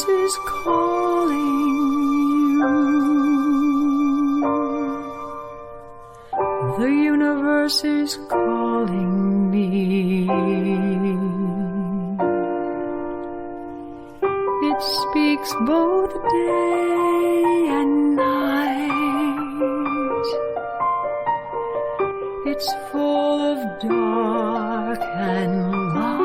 universe is calling you. The universe is calling me. It speaks both day and night. It's full of dark and light.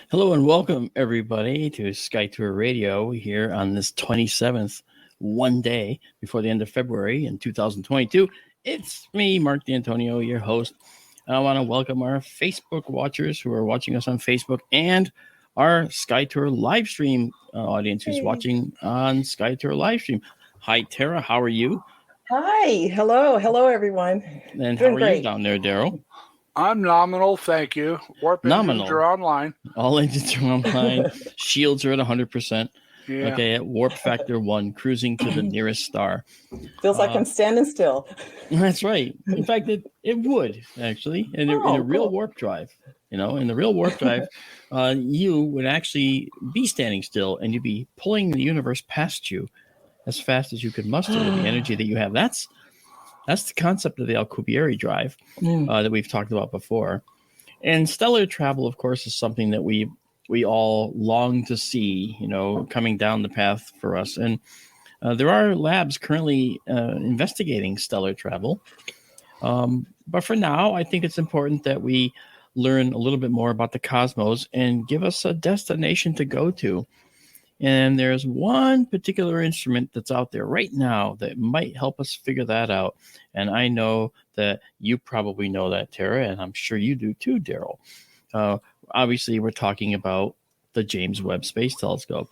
Hello and welcome, everybody, to Sky Tour Radio here on this 27th, one day before the end of February in 2022. It's me, Mark D'Antonio, your host. I want to welcome our Facebook watchers who are watching us on Facebook and our Sky Tour live stream audience who's watching on Sky Tour live stream. Hi, Tara. How are you? Hi. Hello, everyone. And how are you down there, Daryl? I'm nominal, thank you. Warp engines are online. All engines are online. Shields are at 100%. Yeah. Okay, at warp factor 1, cruising to the nearest star. Feels like I'm standing still. That's right. In fact, it would, actually. In a real warp drive. You know, in the real warp drive, you would actually be standing still and you'd be pulling the universe past you as fast as you could muster with the energy that you have. That's the concept of the Alcubierre drive that we've talked about before. And stellar travel, of course, is something that we all long to see, you know, coming down the path for us. And there are labs currently investigating stellar travel. But for now, I think it's important that we learn a little bit more about the cosmos and give us a destination to go to. And there's one particular instrument that's out there right now that might help us figure that out. And I know that you probably know that, Tara, and I'm sure you do too, Daryl. Obviously, we're talking about the James Webb Space Telescope.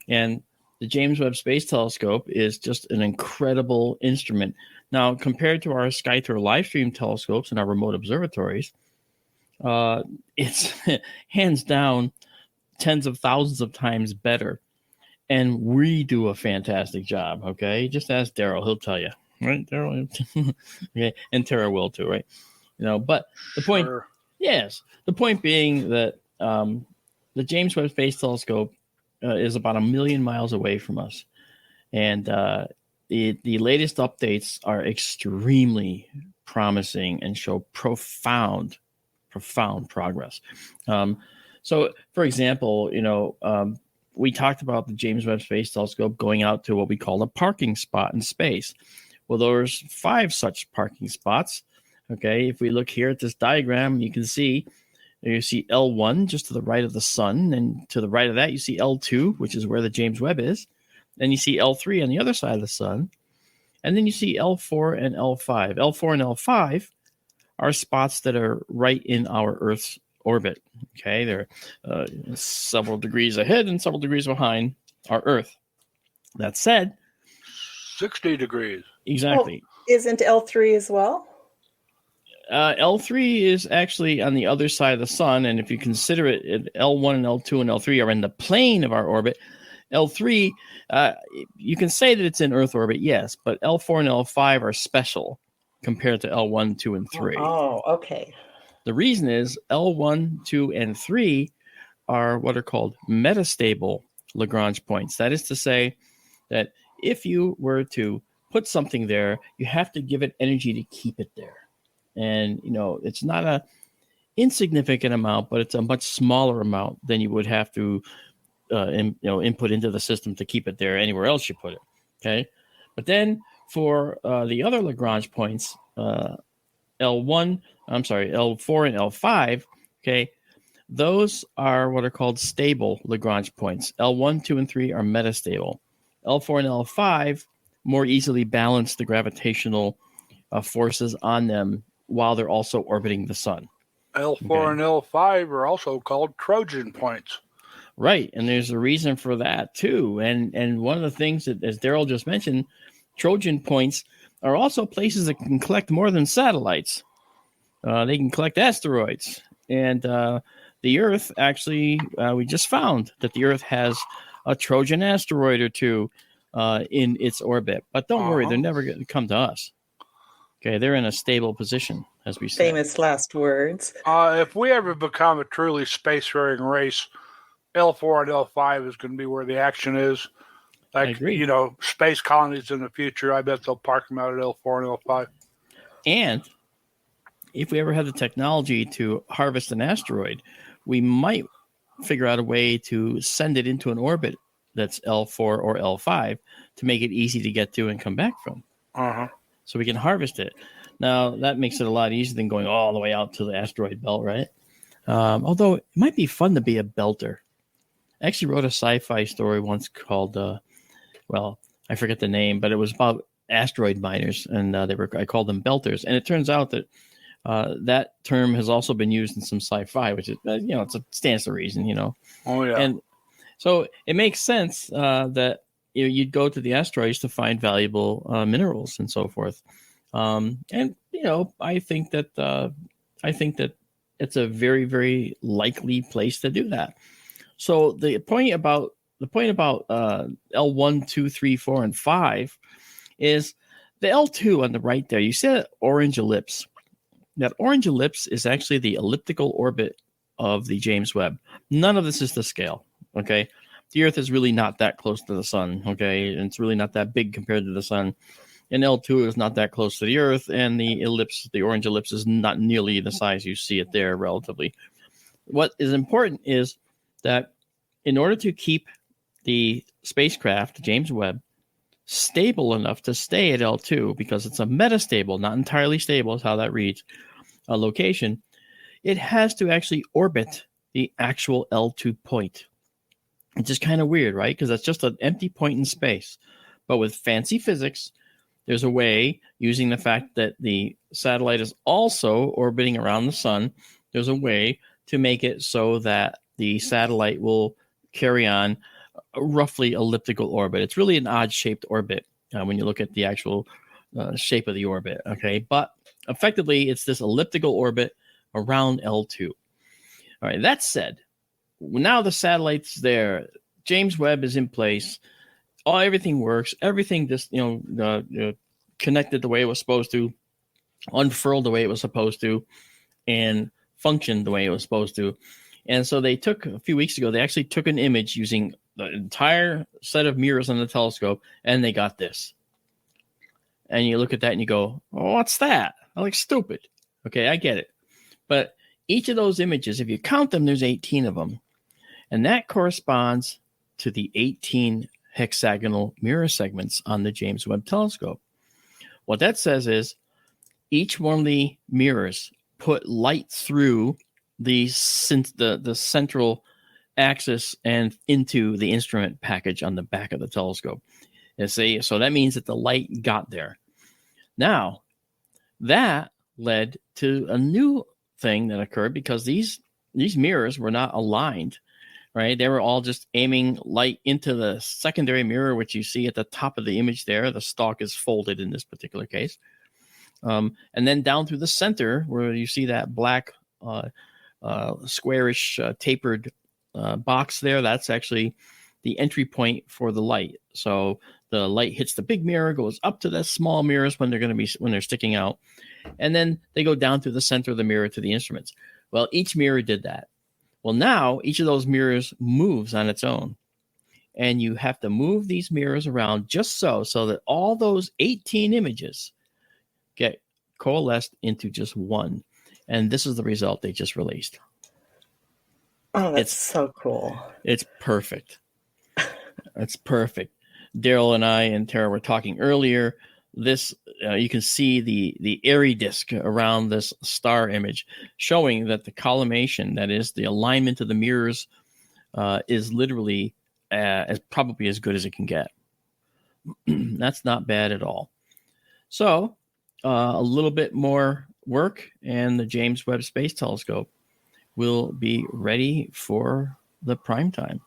And the James Webb Space Telescope is just an incredible instrument. Now, compared to our SkyTour live stream telescopes and our remote observatories, it's hands down tens of thousands of times better. And we do a fantastic job, okay? Just ask Daryl, he'll tell you, right, Daryl? Okay, and Tara will too, right? You know, but the point, the point being that the James Webb Space Telescope is about 1 million miles away from us, and the latest updates are extremely promising and show profound progress. So, for example, you know. We talked about the James Webb Space Telescope going out to what we call a parking spot in space. Well, there's 5 such parking spots. Okay, if we look here at this diagram, you see L1 just to the right of the sun, and to the right of that, you see L2, which is where the James Webb is. Then you see L3 on the other side of the sun, and then you see L4 and L5. L4 and L5 are spots that are right in our Earth's orbit. Okay, they're several degrees ahead and several degrees behind our Earth. That said, 60 degrees. Exactly. Well, isn't L3 as well? L3 is actually on the other side of the sun, and if you consider it, L1 and L2 and L3 are in the plane of our orbit. L3, you can say that it's in Earth orbit, yes, but L4 and L5 are special compared to L1, 2, and 3. Oh, okay. The reason is L1, 2, and 3 are what are called metastable Lagrange points. That is to say that if you were to put something there, you have to give it energy to keep it there. And, you know, it's not an insignificant amount, but it's a much smaller amount than you would have to input into the system to keep it there anywhere else you put it. Okay. But then for the other Lagrange points, L4 and L5, okay, those are what are called stable Lagrange points. L1, 2, and 3 are metastable. L4 and L5 more easily balance the gravitational forces on them while they're also orbiting the sun. L4 and L5 are also called Trojan points. Right, and there's a reason for that too. And one of the things that, as Daryl just mentioned, Trojan points are also places that can collect more than satellites. they can collect asteroids. And the Earth actually, we just found that the Earth has a Trojan asteroid or two in its orbit. But don't worry, they're never going to come to us. Okay, they're in a stable position, as we say. Famous last words. If we ever become a truly spacefaring race, L4 and L5 is going to be where the action is. I agree. Space colonies in the future, I bet they'll park them out at L4 and L5. And if we ever have the technology to harvest an asteroid, we might figure out a way to send it into an orbit that's L4 or L5 to make it easy to get to and come back from. So we can harvest it. Now, that makes it a lot easier than going all the way out to the asteroid belt, right? Although it might be fun to be a belter. I actually wrote a sci-fi story once called, I forget the name, but it was about asteroid miners, and I called them belters. And it turns out that that term has also been used in some sci-fi, which is, it stands to reason, Oh, yeah. And so it makes sense that you'd go to the asteroids to find valuable minerals and so forth. I think that it's a very, very likely place to do that. So the point about L1, 2, 3, 4, and 5 is the L2 on the right there. You see that orange ellipse. That orange ellipse is actually the elliptical orbit of the James Webb. None of this is to scale. Okay. The Earth is really not that close to the sun, okay? And it's really not that big compared to the sun. And L2 is not that close to the Earth, and the orange ellipse, is not nearly the size you see it there relatively. What is important is that in order to keep the spacecraft, James Webb, stable enough to stay at L2, because it's a metastable, not entirely stable is how that reads, a location, it has to actually orbit the actual L2 point. It's just kind of weird, right? Because that's just an empty point in space. But with fancy physics, there's a way, using the fact that the satellite is also orbiting around the sun, there's a way to make it so that the satellite will carry on a roughly elliptical orbit. It's really an odd-shaped orbit when you look at the actual shape of the orbit, okay? But effectively, it's this elliptical orbit around L2. All right, that said, now the satellite's there, James Webb is in place, everything works, everything just connected the way it was supposed to, unfurled the way it was supposed to, and functioned the way it was supposed to. And so a few weeks ago, they actually took an image using the entire set of mirrors on the telescope, and they got this. And you look at that and you go, oh, what's that? I look stupid. Okay, I get it. But each of those images, if you count them, there's 18 of them. And that corresponds to the 18 hexagonal mirror segments on the James Webb telescope. What that says is each one of the mirrors put light through the central axis and into the instrument package on the back of the telescope. So that means that the light got there. Now, that led to a new thing that occurred because these mirrors were not aligned, right? They were all just aiming light into the secondary mirror, which you see at the top of the image there. The stalk is folded in this particular case. And then down through the center where you see that black squarish tapered box there, that's actually the entry point for the light. So the light hits the big mirror, goes up to the small mirrors when they're sticking out, and then they go down through the center of the mirror to the instruments. Well, each mirror did that. Well, now each of those mirrors moves on its own, and you have to move these mirrors around just so that all those 18 images get coalesced into just one. And this is the result they just released. Oh, that's so cool. It's perfect. It's perfect. Daryl and I and Tara were talking earlier. This you can see the airy disk around this star image, showing that the collimation, that is the alignment of the mirrors, is literally probably as good as it can get. That's not bad at all. So a little bit more work, and the James Webb Space Telescope will be ready for the prime time.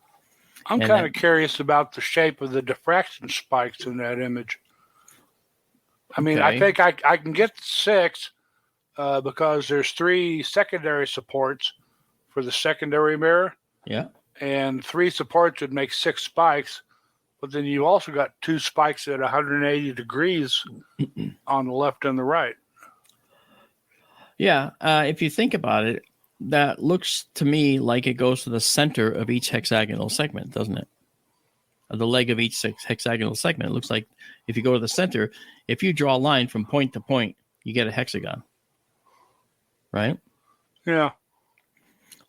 I'm kind of curious about the shape of the diffraction spikes in that image. I mean, I think I can get 6. because there's 3 secondary supports for the secondary mirror. Yeah. And 3 supports would make 6 spikes. But then you also got 2 spikes at 180 degrees on the left and the right. Yeah. If you think about it, that looks to me like it goes to the center of each hexagonal segment, doesn't it? The leg of each hexagonal segment. It looks like if you go to the center, if you draw a line from point to point, you get a hexagon. Right? Yeah.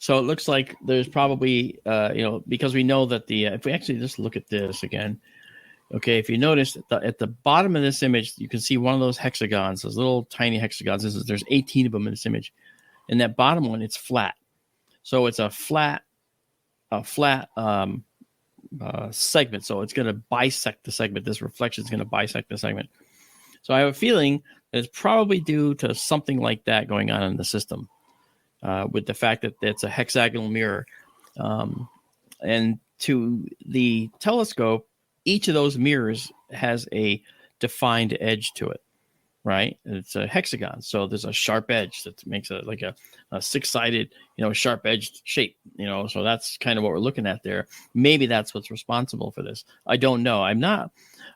So it looks like there's probably, because we know that if we actually just look at this again, okay, if you notice at the bottom of this image, you can see one of those hexagons, those little tiny hexagons. There's 18 of them in this image. And that bottom one, it's flat. So it's a flat segment. So it's going to bisect the segment. This reflection is going to bisect the segment. So I have a feeling that it's probably due to something like that going on in the system. With the fact that it's a hexagonal mirror. And to the telescope, each of those mirrors has a defined edge to it, right? It's a hexagon. So there's a sharp edge that makes it like a 6-sided, sharp edged shape, so that's kind of what we're looking at there. Maybe that's what's responsible for this. I don't know. I'm not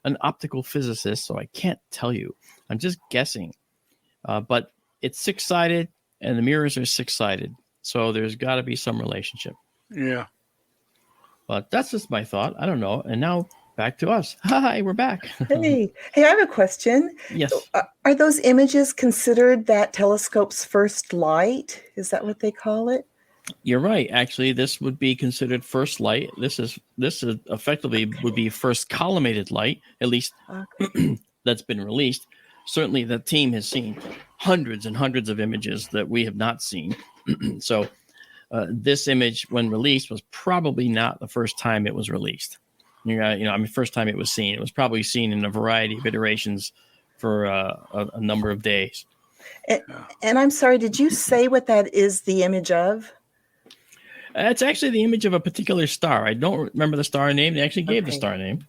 an optical physicist, so I can't tell you. I'm just guessing. But it's 6-sided. And the mirrors are 6-sided. So there's got to be some relationship. Yeah. But that's just my thought. I don't know. And now back to us. Hi, we're back. Hey, I have a question. Yes. Are those images considered that telescope's first light? Is that what they call it? You're right. Actually, this would be considered first light. This is effectively would be first collimated light, at least that's been released. Certainly the team has seen hundreds and hundreds of images that we have not seen. So this image, when released, was probably not the first time it was released. First time it was seen. It was probably seen in a variety of iterations for a number of days. And I'm sorry, did you say what that is the image of? It's actually the image of a particular star. I don't remember the star name. They actually gave the star name.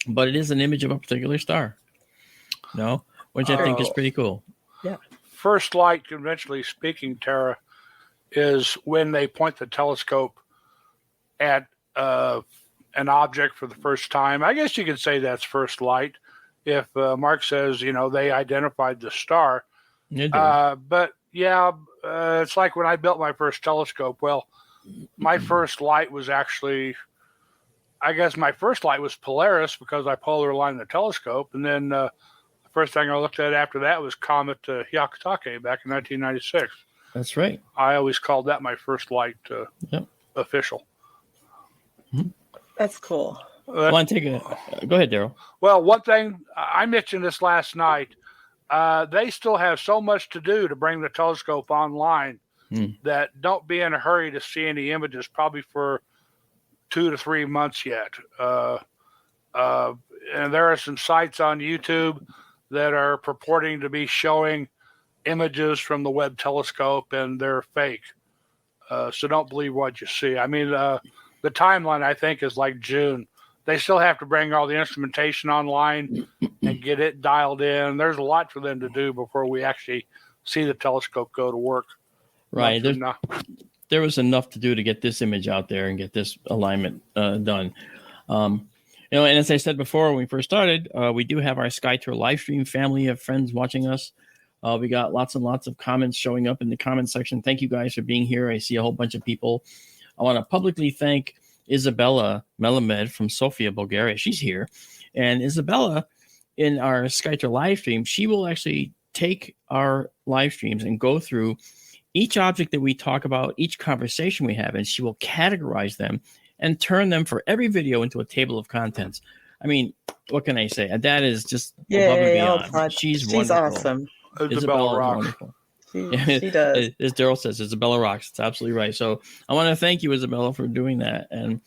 But it is an image of a particular star. Which I think is pretty cool. Yeah. First light, conventionally speaking, Tara, is when they point the telescope at an object for the first time. I guess you could say that's first light. If Mark says, they identified the star. But yeah, it's like when I built my first telescope. Well, my first light was actually, I guess my first light was Polaris because I polar aligned the telescope. And then first thing I looked at after that was Comet Hyakutake back in 1996. That's right. I always called that my first light official. That's cool. Go ahead, Daryl. Well, one thing, I mentioned this last night. They still have so much to do to bring the telescope online that don't be in a hurry to see any images probably for 2 to 3 months yet. And there are some sites on YouTube that are purporting to be showing images from the Webb telescope, and they're fake. So don't believe what you see. I mean, the timeline, I think, is like June. They still have to bring all the instrumentation online and get it dialed in. There's a lot for them to do before we actually see the telescope go to work. Right. There was enough to do to get this image out there and get this alignment done. And as I said before, when we first started, we do have our SkyTour live stream family of friends watching us. We got lots and lots of comments showing up in the comment section. Thank you guys for being here. I see a whole bunch of people. I want to publicly thank Isabella Melamed from Sofia, Bulgaria. She's here. And Isabella, in our SkyTour live stream, she will actually take our live streams and go through each object that we talk about, each conversation we have, and she will categorize them and turn them for every video into a table of contents. I mean, what can I say? That is just above and beyond. She's wonderful. Awesome. Isabella rocks. Wonderful. She does. As Daryl says, Isabella rocks. It's absolutely right. So I want to thank you, Isabella, for doing that. And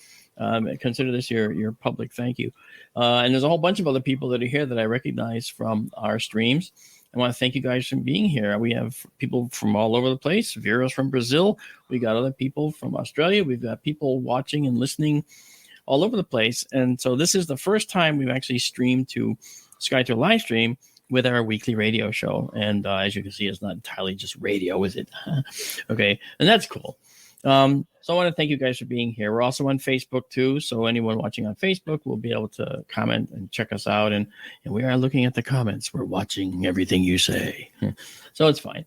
consider this your public thank you. And there's a whole bunch of other people that are here that I recognize from our streams. I want to thank you guys for being here. We have people from all over the place. Vera's from Brazil. We got other people from Australia. We've got people watching and listening all over the place. And so this is the first time we've actually streamed to SkyTour live stream with our weekly radio show. And as you can see, it's not entirely just radio, is it? Okay, and that's cool. So I want to thank you guys for being here. We're also on Facebook too, so anyone watching on Facebook will be able to comment and check us out. And we are looking at the comments. We're watching everything you say, so it's fine.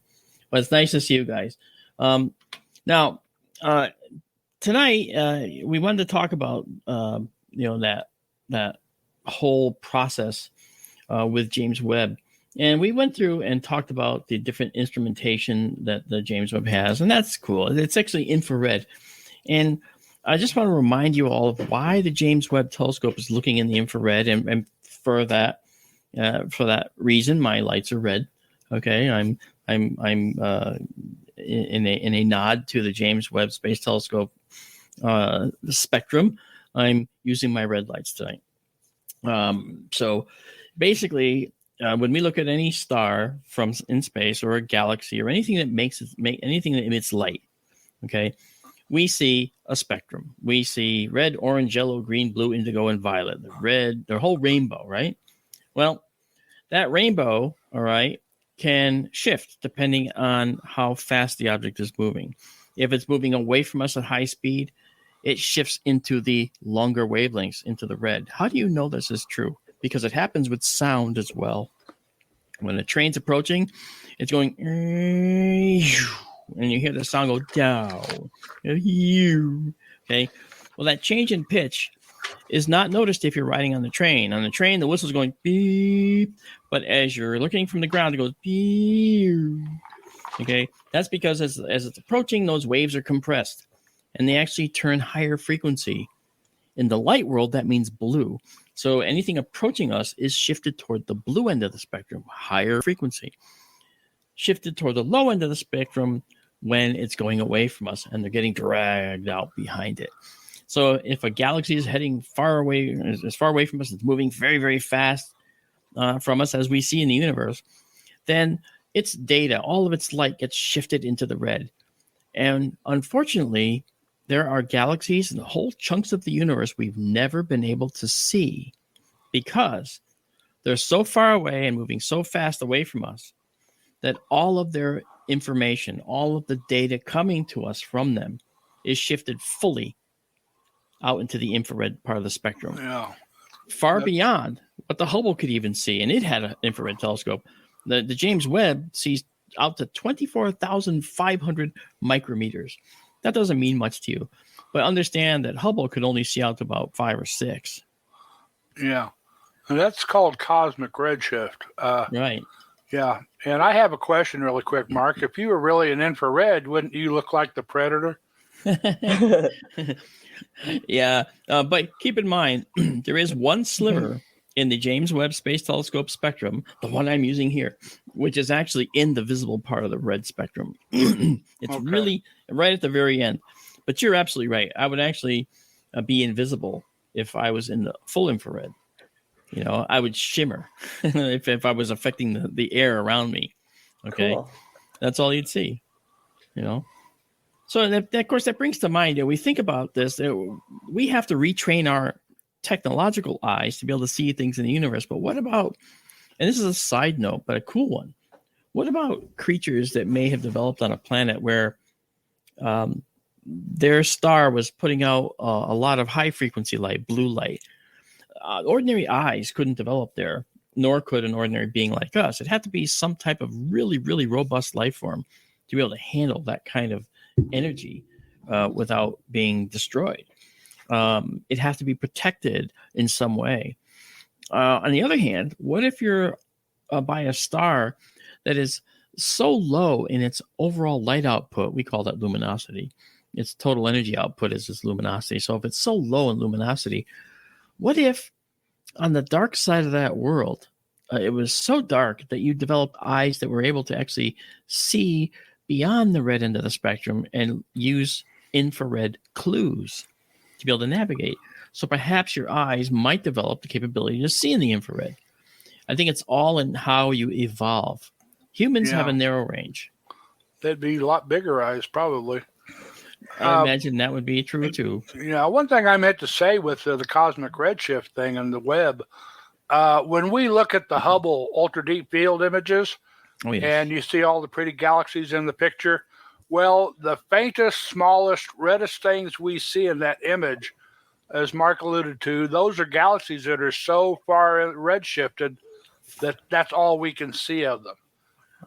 But it's nice to see you guys. Now, tonight we wanted to talk about that whole process with James Webb. And we went through and talked about the different instrumentation that the James Webb has, and that's cool. It's actually infrared. And I just want to remind you all of why the James Webb Telescope is looking in the infrared, and for that reason, my lights are red. Okay, I'm in a nod to the James Webb Space Telescope spectrum. I'm using my red lights tonight. So basically, when we look at any star from in space or a galaxy or anything that anything that emits light, okay, we see a spectrum. We see red, orange, yellow, green, blue, indigo, and violet. The whole rainbow, right? Well, that rainbow, all right, can shift depending on how fast the object is moving. If it's moving away from us at high speed, it shifts into the longer wavelengths, into the red. How do you know this is true? Because it happens with sound as well. When a train's approaching, it's going, and you hear the sound go down. Okay. Well, that change in pitch is not noticed if you're riding on the train. On the train, the whistle's going beep, but as you're looking from the ground, it goes beep. Okay. That's because as it's approaching, those waves are compressed and they actually turn higher frequency. In the light world, that means blue. So anything approaching us is shifted toward the blue end of the spectrum, higher frequency. Shifted toward the low end of the spectrum when it's going away from us and they're getting dragged out behind it. So if a galaxy is heading far away from us, it's moving very, very fast from us as we see in the universe, then its data, all of its light gets shifted into the red. And unfortunately, there are galaxies and whole chunks of the universe we've never been able to see because they're so far away and moving so fast away from us that all of their information, all of the data coming to us from them is shifted fully out into the infrared part of the spectrum. Yeah. Far beyond what the Hubble could even see. And it had an infrared telescope. The James Webb sees out to 24,500 micrometers. That doesn't mean much to you. But understand that Hubble could only see out to about 5 or 6. Yeah. And that's called cosmic redshift. Right. Yeah. And I have a question really quick, Mark. If you were really an infrared, wouldn't you look like the Predator? Yeah. But keep in mind, there is one sliver in the James Webb Space Telescope spectrum, the one I'm using here, which is actually in the visible part of the red spectrum. It's really right at the very end. But you're absolutely right. I would actually be invisible if I was in the full infrared. You know, I would shimmer if I was affecting the air around me. Okay. Cool. That's all you'd see, you know. So, of course, that brings to mind, we think about this, we have to retrain our technological eyes to be able to see things in the universe. But what about, and this is a side note, but a cool one, what about creatures that may have developed on a planet where their star was putting out a lot of high-frequency light, blue light? Ordinary eyes couldn't develop there, nor could an ordinary being like us. It had to be some type of really, really robust life form to be able to handle that kind of energy without being destroyed. It has to be protected in some way. On the other hand, what if you're by a star that is so low in its overall light output? We call that luminosity. Its total energy output is its luminosity. So if it's so low in luminosity, what if on the dark side of that world, it was so dark that you developed eyes that were able to actually see beyond the red end of the spectrum and use infrared clues to be able to navigate? So perhaps your eyes might develop the capability to see in the infrared. I think it's all in how you evolve. Humans have a narrow range. They'd be a lot bigger eyes, probably. I imagine that would be true too. Yeah, one thing I meant to say with the cosmic redshift thing and the Webb, when we look at the Hubble ultra deep field images, Oh, yes. and you see all the pretty galaxies in the picture, well, the faintest, smallest, reddest things we see in that image, as Mark alluded to, those are galaxies that are so far redshifted that that's all we can see of them.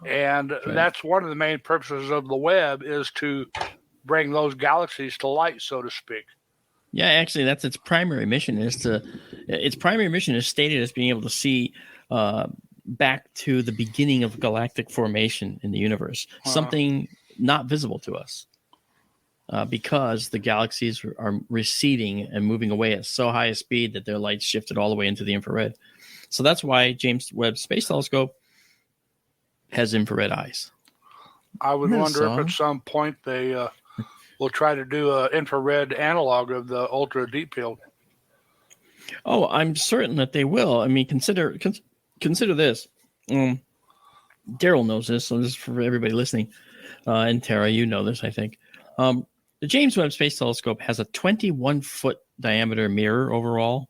And that's one of the main purposes of the Webb, is to bring those galaxies to light, so to speak. Yeah, actually, that's its primary mission. Its primary mission is stated as being able to see back to the beginning of galactic formation in the universe, something not visible to us, because the galaxies are receding and moving away at so high a speed that their light's shifted all the way into the infrared. So that's why James Webb Space Telescope has infrared eyes. I would wonder if at some point they will try to do an infrared analog of the ultra deep field. Oh, I'm certain that they will. I mean, consider this. Daryl knows this, so this is for everybody listening. And Tara, you know this, I think. The James Webb Space Telescope has a 21-foot diameter mirror overall.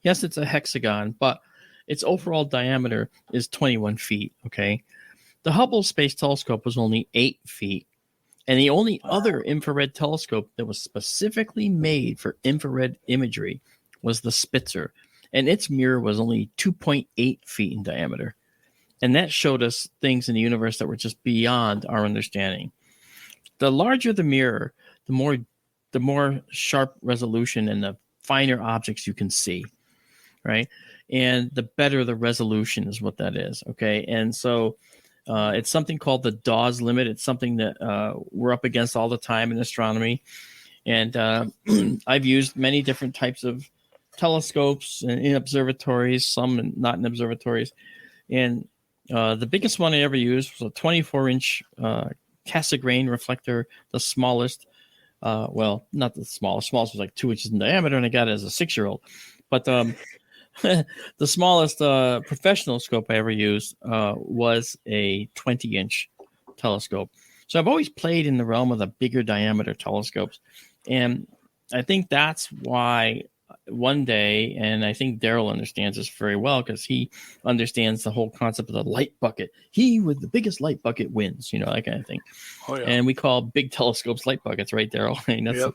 Yes, it's a hexagon, but its overall diameter is 21 feet, okay? The Hubble Space Telescope was only 8 feet, and the only other infrared telescope that was specifically made for infrared imagery was the Spitzer, and its mirror was only 2.8 feet in diameter. And that showed us things in the universe that were just beyond our understanding. The larger the mirror, the more sharp resolution and the finer objects you can see, right? And the better the resolution is what that is, okay? And so it's something called the Dawes limit. It's something that we're up against all the time in astronomy. And I've used many different types of telescopes in observatories, some not in observatories. And the biggest one I ever used was a 24-inch Cassegrain reflector, the smallest. Well, not the smallest. The smallest was like 2 inches in diameter, and I got it as a 6-year-old. But the smallest professional scope I ever used was a 20-inch telescope. So I've always played in the realm of the bigger diameter telescopes. And I think that's why one day, and I think Daryl understands this very well because he understands the whole concept of the light bucket. He with the biggest light bucket wins, that kind of thing. Oh, yeah. And we call big telescopes light buckets, right, Daryl? I mean, that's,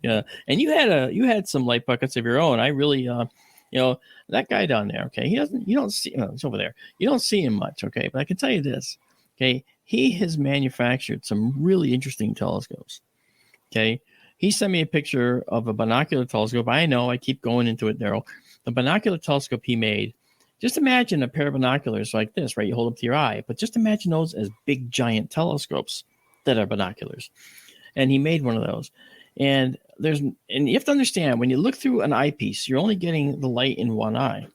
yeah. And you had some light buckets of your own. I really, that guy down there, okay, you don't see, it's over there. You don't see him much, okay, but I can tell you this, okay, he has manufactured some really interesting telescopes, okay. He sent me a picture of a binocular telescope. I know, I keep going into it, Daryl. The binocular telescope he made, just imagine a pair of binoculars like this, right? You hold up to your eye, but just imagine those as big, giant telescopes that are binoculars. And he made one of those. And you have to understand, when you look through an eyepiece, you're only getting the light in one eye.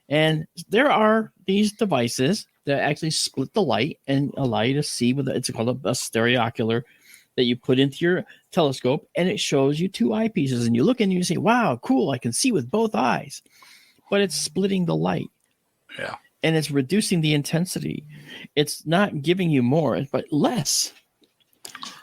And there are these devices that actually split the light and allow you to see it's called a stereocular that you put into your telescope, and it shows you two eyepieces, and you look and you say, wow, cool, I can see with both eyes. But it's splitting the light. Yeah. And it's reducing the intensity. It's not giving you more, but less.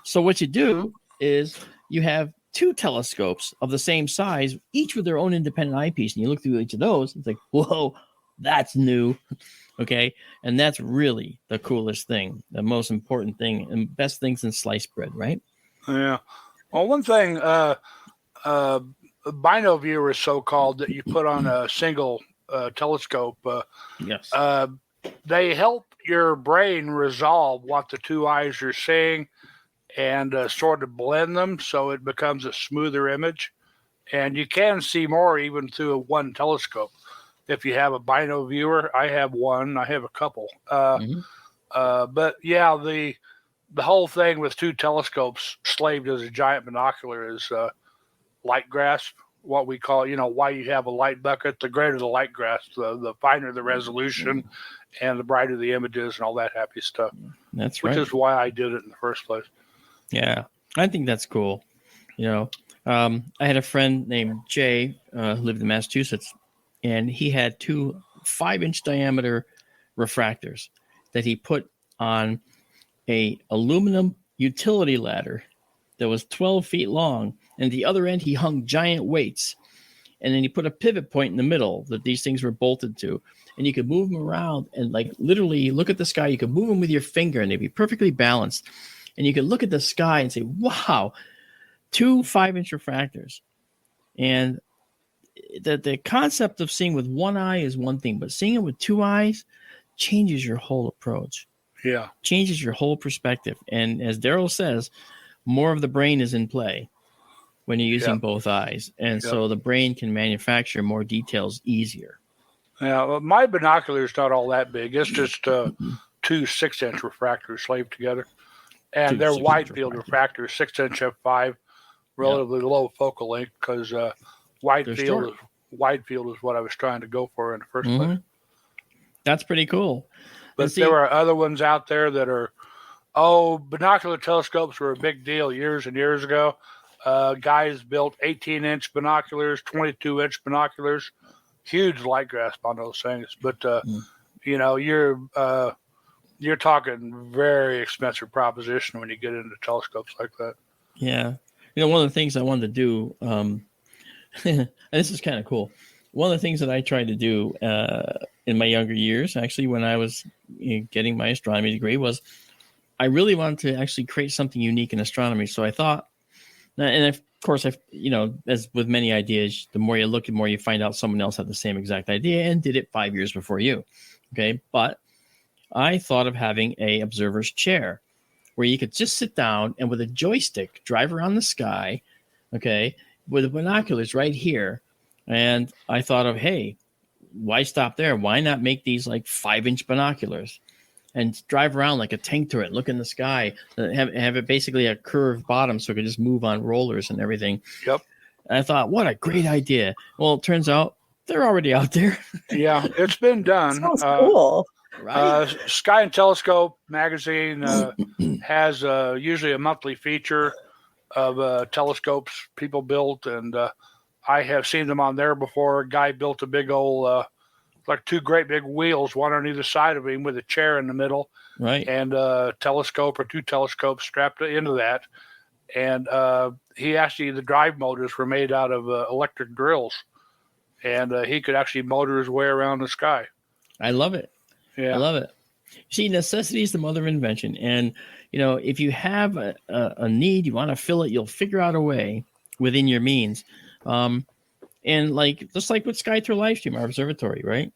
So what you do is you have two telescopes of the same size, each with their own independent eyepiece, and you look through each of those, it's like, whoa, that's new. Okay, and that's really the coolest thing, the most important thing, and best things in sliced bread, right? Yeah. Well, one thing, a bino viewer, so-called, that you put on a single telescope, yes, they help your brain resolve what the two eyes are seeing and sort of blend them so it becomes a smoother image. And you can see more even through one telescope. If you have a bino viewer, I have one. I have a couple. But yeah, the whole thing with two telescopes slaved as a giant binocular is light grasp. What we call, why you have a light bucket. The greater the light grasp, the finer the resolution, and the brighter the images and all that happy stuff. That's right. Which is why I did it in the first place. Yeah, I think that's cool. I had a friend named Jay who lived in Massachusetts. And he had two 5-inch diameter refractors that he put on a aluminum utility ladder that was 12 feet long. And at the other end, he hung giant weights. and then you put a pivot point in the middle that these things were bolted to, and you could move them around and like literally look at the sky. You could move them with your finger and they'd be perfectly balanced. And you could look at the sky and say, wow, 2 5-inch refractors. And the concept of seeing with one eye is one thing, but seeing it with 2 eyes changes your whole approach. Yeah. Changes your whole perspective. And as Daryl says, more of the brain is in play when you're using both eyes. And so the brain can manufacture more details easier. Yeah, well, my binocular is not all that big. It's just 2 6-inch refractors slaved together. And they're wide field refractors, 6-inch f5, relatively low focal length because wide field is what I was trying to go for in the first place. That's pretty cool. But there are other ones out there that are, binocular telescopes were a big deal years and years ago. Guys built 18-inch binoculars, 22-inch binoculars, huge light grasp on those things. But, you're talking very expensive proposition when you get into telescopes like that. Yeah. One of the things I wanted to do, and this is kind of cool. One of the things that I tried to do in my younger years, actually, when I was getting my astronomy degree, was I really wanted to actually create something unique in astronomy. So I thought, and of course, as with many ideas, the more you look, the more you find out someone else had the same exact idea and did it 5 years before you. Okay. But I thought of having a observer's chair where you could just sit down and with a joystick drive around the sky, okay, with the binoculars right here. And I thought of, hey, why stop there? Why not make these like 5-inch binoculars and drive around like a tank turret, look in the sky, have it basically a curved bottom so it could just move on rollers and everything. Yep. And I thought, what a great idea. Well, it turns out they're already out there. Yeah, it's been done. Sounds cool. Right. Sky and Telescope magazine has usually a monthly feature of telescopes people built, and I have seen them on there before. A guy built a big old, like 2 great big wheels, one on either side of him with a chair in the middle, right, and a telescope or 2 telescopes strapped into that. And the drive motors were made out of electric drills, and he could actually motor his way around the sky. I love it. Yeah. I love it. See, necessity is the mother of invention. And, if you have a need, you want to fill it, you'll figure out a way within your means. And just like with Sky Tour Livestream, our observatory, right?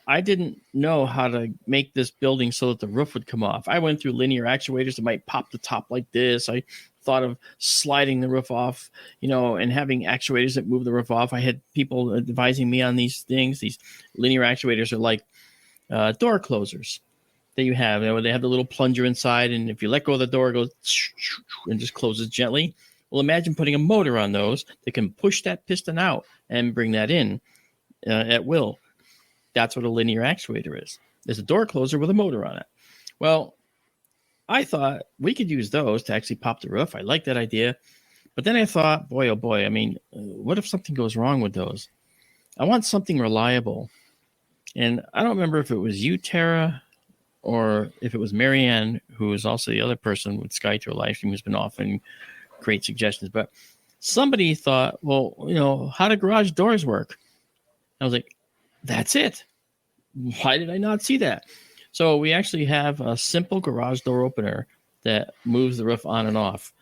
I didn't know how to make this building so that the roof would come off. I went through linear actuators that might pop the top like this. I thought of sliding the roof off, and having actuators that move the roof off. I had people advising me on these things. These linear actuators are like door closers that you have. They have the little plunger inside, and if you let go of the door, it goes and just closes gently. Well, imagine putting a motor on those that can push that piston out and bring that in at will. That's what a linear actuator is. There's a door closer with a motor on it. Well, I thought we could use those to actually pop the roof. I like that idea. But then I thought, boy, oh boy, what if something goes wrong with those? I want something reliable. And I don't remember if it was you, Tara, or if it was Marianne, who is also the other person with Sky Tour Livestream who's been offering great suggestions. But somebody thought, well, how do garage doors work? I was like, that's it. Why did I not see that? So we actually have a simple garage door opener that moves the roof on and off.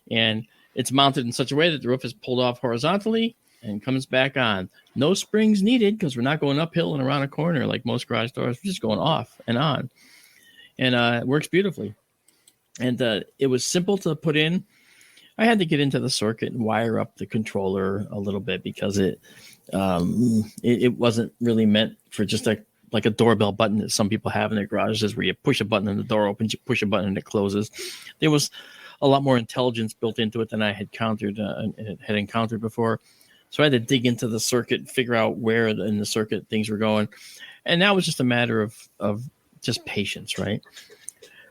And it's mounted in such a way that the roof is pulled off horizontally and comes back on. No springs needed because we're not going uphill and around a corner like most garage doors. We're just going off and on. And it works beautifully. And it was simple to put in. I had to get into the circuit and wire up the controller a little bit because it wasn't really meant for just like a doorbell button that some people have in their garages where you push a button and the door opens, you push a button and it closes. There was a lot more intelligence built into it than I had encountered before. So I had to dig into the circuit and figure out where in the circuit things were going. And that was just a matter of just patience, right?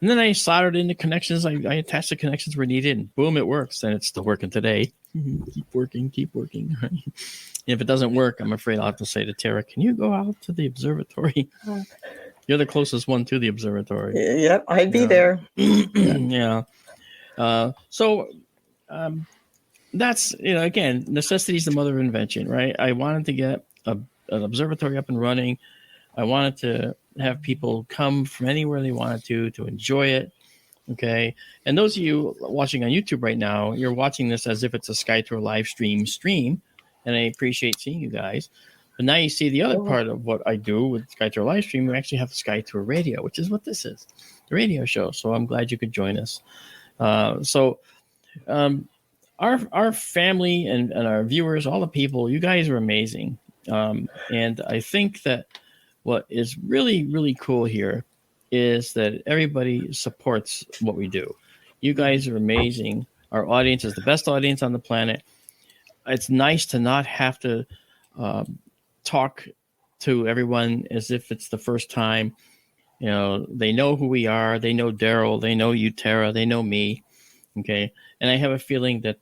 And then I soldered in the connections. I attached the connections where needed, and boom, it works. And it's still working today. Keep working. Right? And if it doesn't work, I'm afraid I'll have to say to Tara, can you go out to the observatory? You're the closest one to the observatory. Yep, I'd be there. Yeah. that's, again, necessity is the mother of invention, right? I wanted to get an observatory up and running. I wanted to have people come from anywhere they wanted to enjoy it. Okay. And those of you watching on YouTube right now, you're watching this as if it's a SkyTour live stream. And I appreciate seeing you guys. But now you see the other part of what I do with SkyTour live stream. We actually have SkyTour radio, which is what this is, the radio show. So I'm glad you could join us. Our family and our viewers, all the people, you guys are amazing. And I think that what is really, really cool here is that everybody supports what we do. You guys are amazing. Our audience is the best audience on the planet. It's nice to not have to talk to everyone as if it's the first time. They know who we are. They know Daryl. They know you, Tara. They know me. Okay. And I have a feeling that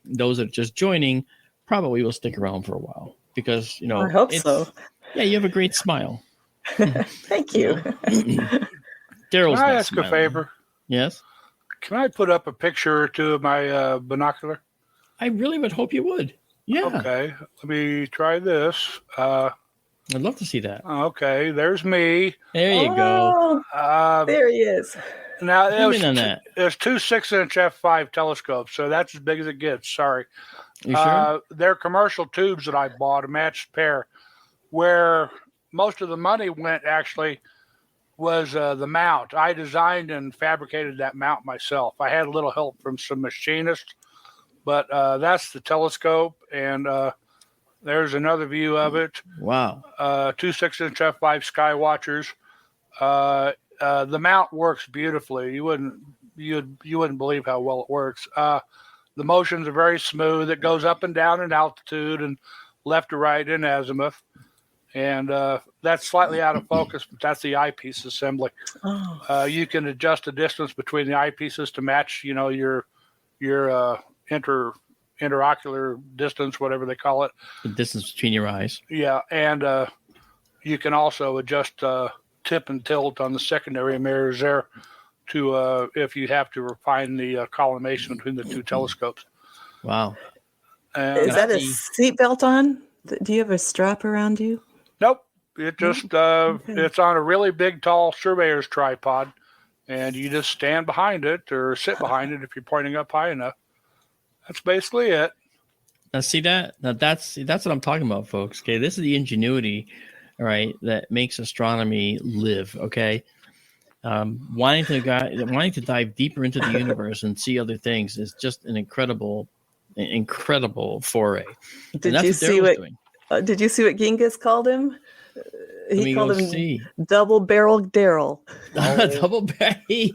those that are just joining probably will stick around for a while because, I hope so. Yeah, you have a great smile. Thank you. Daryl's. Can I ask a favor? Yes. Can I put up a picture or two of my binocular? I really would hope you would. Yeah. Okay. Let me try this. I'd love to see that. Okay. There's me. There you go. There he is. Now, there's two 6-inch f5 telescopes, so that's as big as it gets. Sorry. You sure? They're commercial tubes that I bought, a matched pair. Where most of the money went actually was the mount. I designed and fabricated that mount myself. I had a little help from some machinists, but that's the telescope, and there's another view of it. Wow. Two 6-inch f5 sky watchers. The mount works beautifully. You wouldn't believe how well it works. The motions are very smooth. It goes up and down in altitude and left to right in azimuth. And that's slightly out of focus, but that's the eyepiece assembly. You can adjust the distance between the eyepieces to match, your interocular distance, whatever they call it. The distance between your eyes. Yeah, and you can also adjust tip and tilt on the secondary mirrors there to if you have to refine the collimation between the two telescopes. Wow. Is that a seatbelt on? Do you have a strap around you? Nope. It just it's on a really big, tall surveyor's tripod, and you just stand behind it or sit behind it if you're pointing up high enough. That's basically it. Now, see that? Now that's what I'm talking about, folks. Okay, this is the ingenuity, all right, that makes astronomy live. Okay, wanting to dive deeper into the universe and see other things is just an incredible foray. Did you see what Genghis called him? He called him double-barreled Daryl. Hey,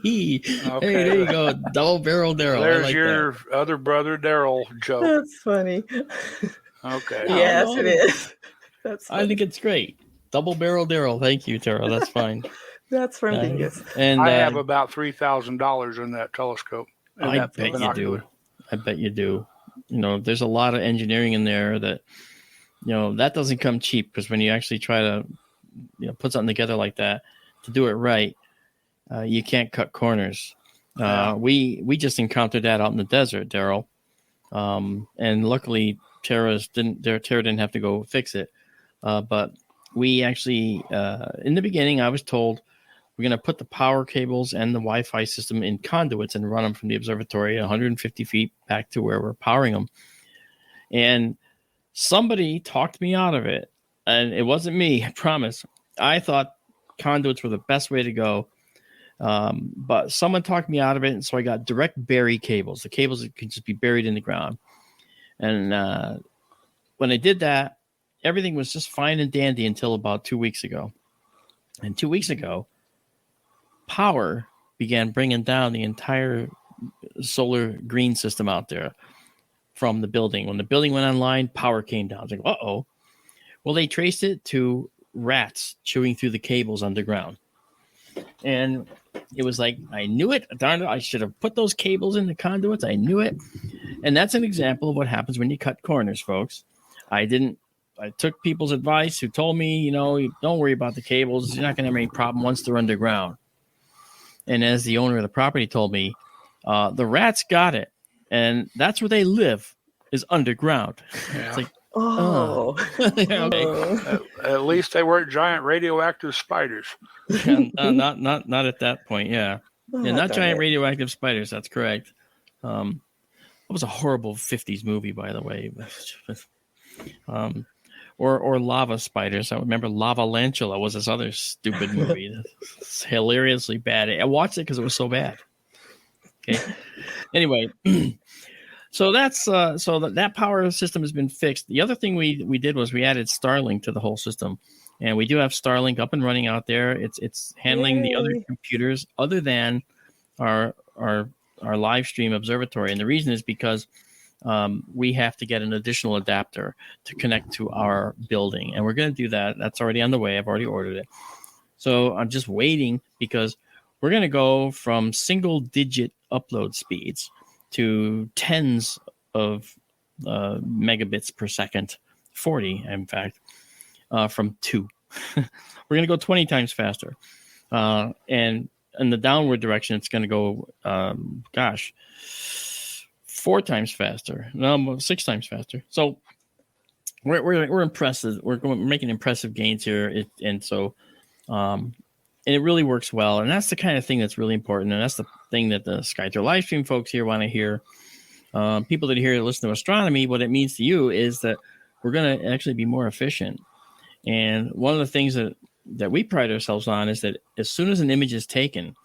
there you go, double-barreled Daryl. There's like your other brother Daryl joke. That's funny. Okay. Yes, it is. I think it's great. Double-barreled Daryl. Thank you, Tara. That's fine. That's from Genghis. And I have about $3,000 in that telescope. I bet you do. I bet you do. There's a lot of engineering in there that, that doesn't come cheap, because when you actually try to, put something together like that, to do it right, you can't cut corners. We just encountered that out in the desert, Daryl. And luckily Tara didn't have to go fix it. But we actually, in the beginning, I was told we're going to put the power cables and the Wi-Fi system in conduits and run them from the observatory 150 feet back to where we're powering them. And somebody talked me out of it. And it wasn't me, I promise. I thought conduits were the best way to go. But someone talked me out of it. And so I got direct bury cables, the cables that could just be buried in the ground. And when I did that, everything was just fine and dandy until about 2 weeks ago. And 2 weeks ago, power began bringing down the entire solar green system out there from the building. When the building went online, power came down. I was like, uh-oh. Well, they traced it to rats chewing through the cables underground. And it was like, I knew it. Darn it, I should have put those cables in the conduits. I knew it. And that's an example of what happens when you cut corners, folks. I took people's advice who told me, don't worry about the cables. You're not going to have any problem once they're underground. And as the owner of the property told me, the rats got it. And that's where they live. is underground. Yeah. It's like, yeah, okay. At least they weren't giant radioactive spiders. Not at that point. Yeah, not giant radioactive spiders. That's correct. It was a horrible 50s movie, by the way. Or lava spiders. I remember Lava Lantula was this other stupid movie. It's hilariously bad. I watched it because it was so bad. Okay. Anyway, so that's that power system has been fixed. The other thing we did was we added Starlink to the whole system, and we do have Starlink up and running out there. It's handling the other computers other than our live stream observatory, and the reason is because we have to get an additional adapter to connect to our building, and we're going to do that. That's already on the way. I've already ordered it. So I'm just waiting because we're going to go from single-digit upload speeds to tens of megabits per second, 40, in fact, from 2. We're going to go 20 times faster. And in the downward direction, it's going to go, 4 times faster. No, 6 times faster. So we're impressive. We're making impressive gains here, and it really works well. And that's the kind of thing that's really important. And that's the thing that the SkyTour live stream folks here want to hear. People that are here to listen to astronomy, what it means to you is that we're going to actually be more efficient. And one of the things that we pride ourselves on is that as soon as an image is taken,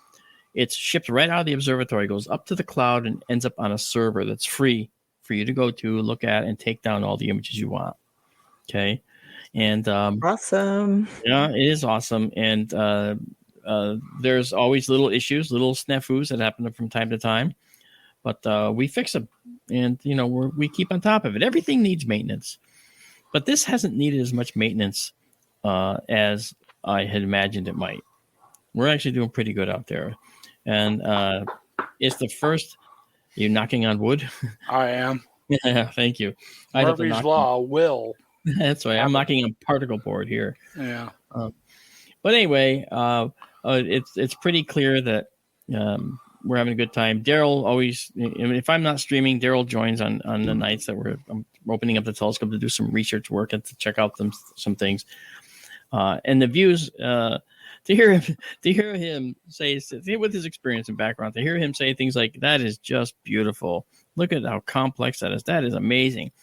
it's shipped right out of the observatory, goes up to the cloud, and ends up on a server that's free for you to go to, look at, and take down all the images you want. Okay. And awesome. Yeah, it is awesome. And there's always little issues, little snafus that happen from time to time, but we fix them. And, we keep on top of it. Everything needs maintenance. But this hasn't needed as much maintenance as I had imagined it might. We're actually doing pretty good out there. And it's the first. You're knocking on wood? I am. Yeah, thank you. Murphy's Law will. That's right. I'm knocking on particle board here. Yeah. But anyway, it's pretty clear that we're having a good time. Daryl always, if I'm not streaming, Daryl joins on the nights that I'm opening up the telescope to do some research work and to check out some things. And the views, to hear him say, with his experience and background, to hear him say things like, that is just beautiful. Look at how complex that is. That is amazing.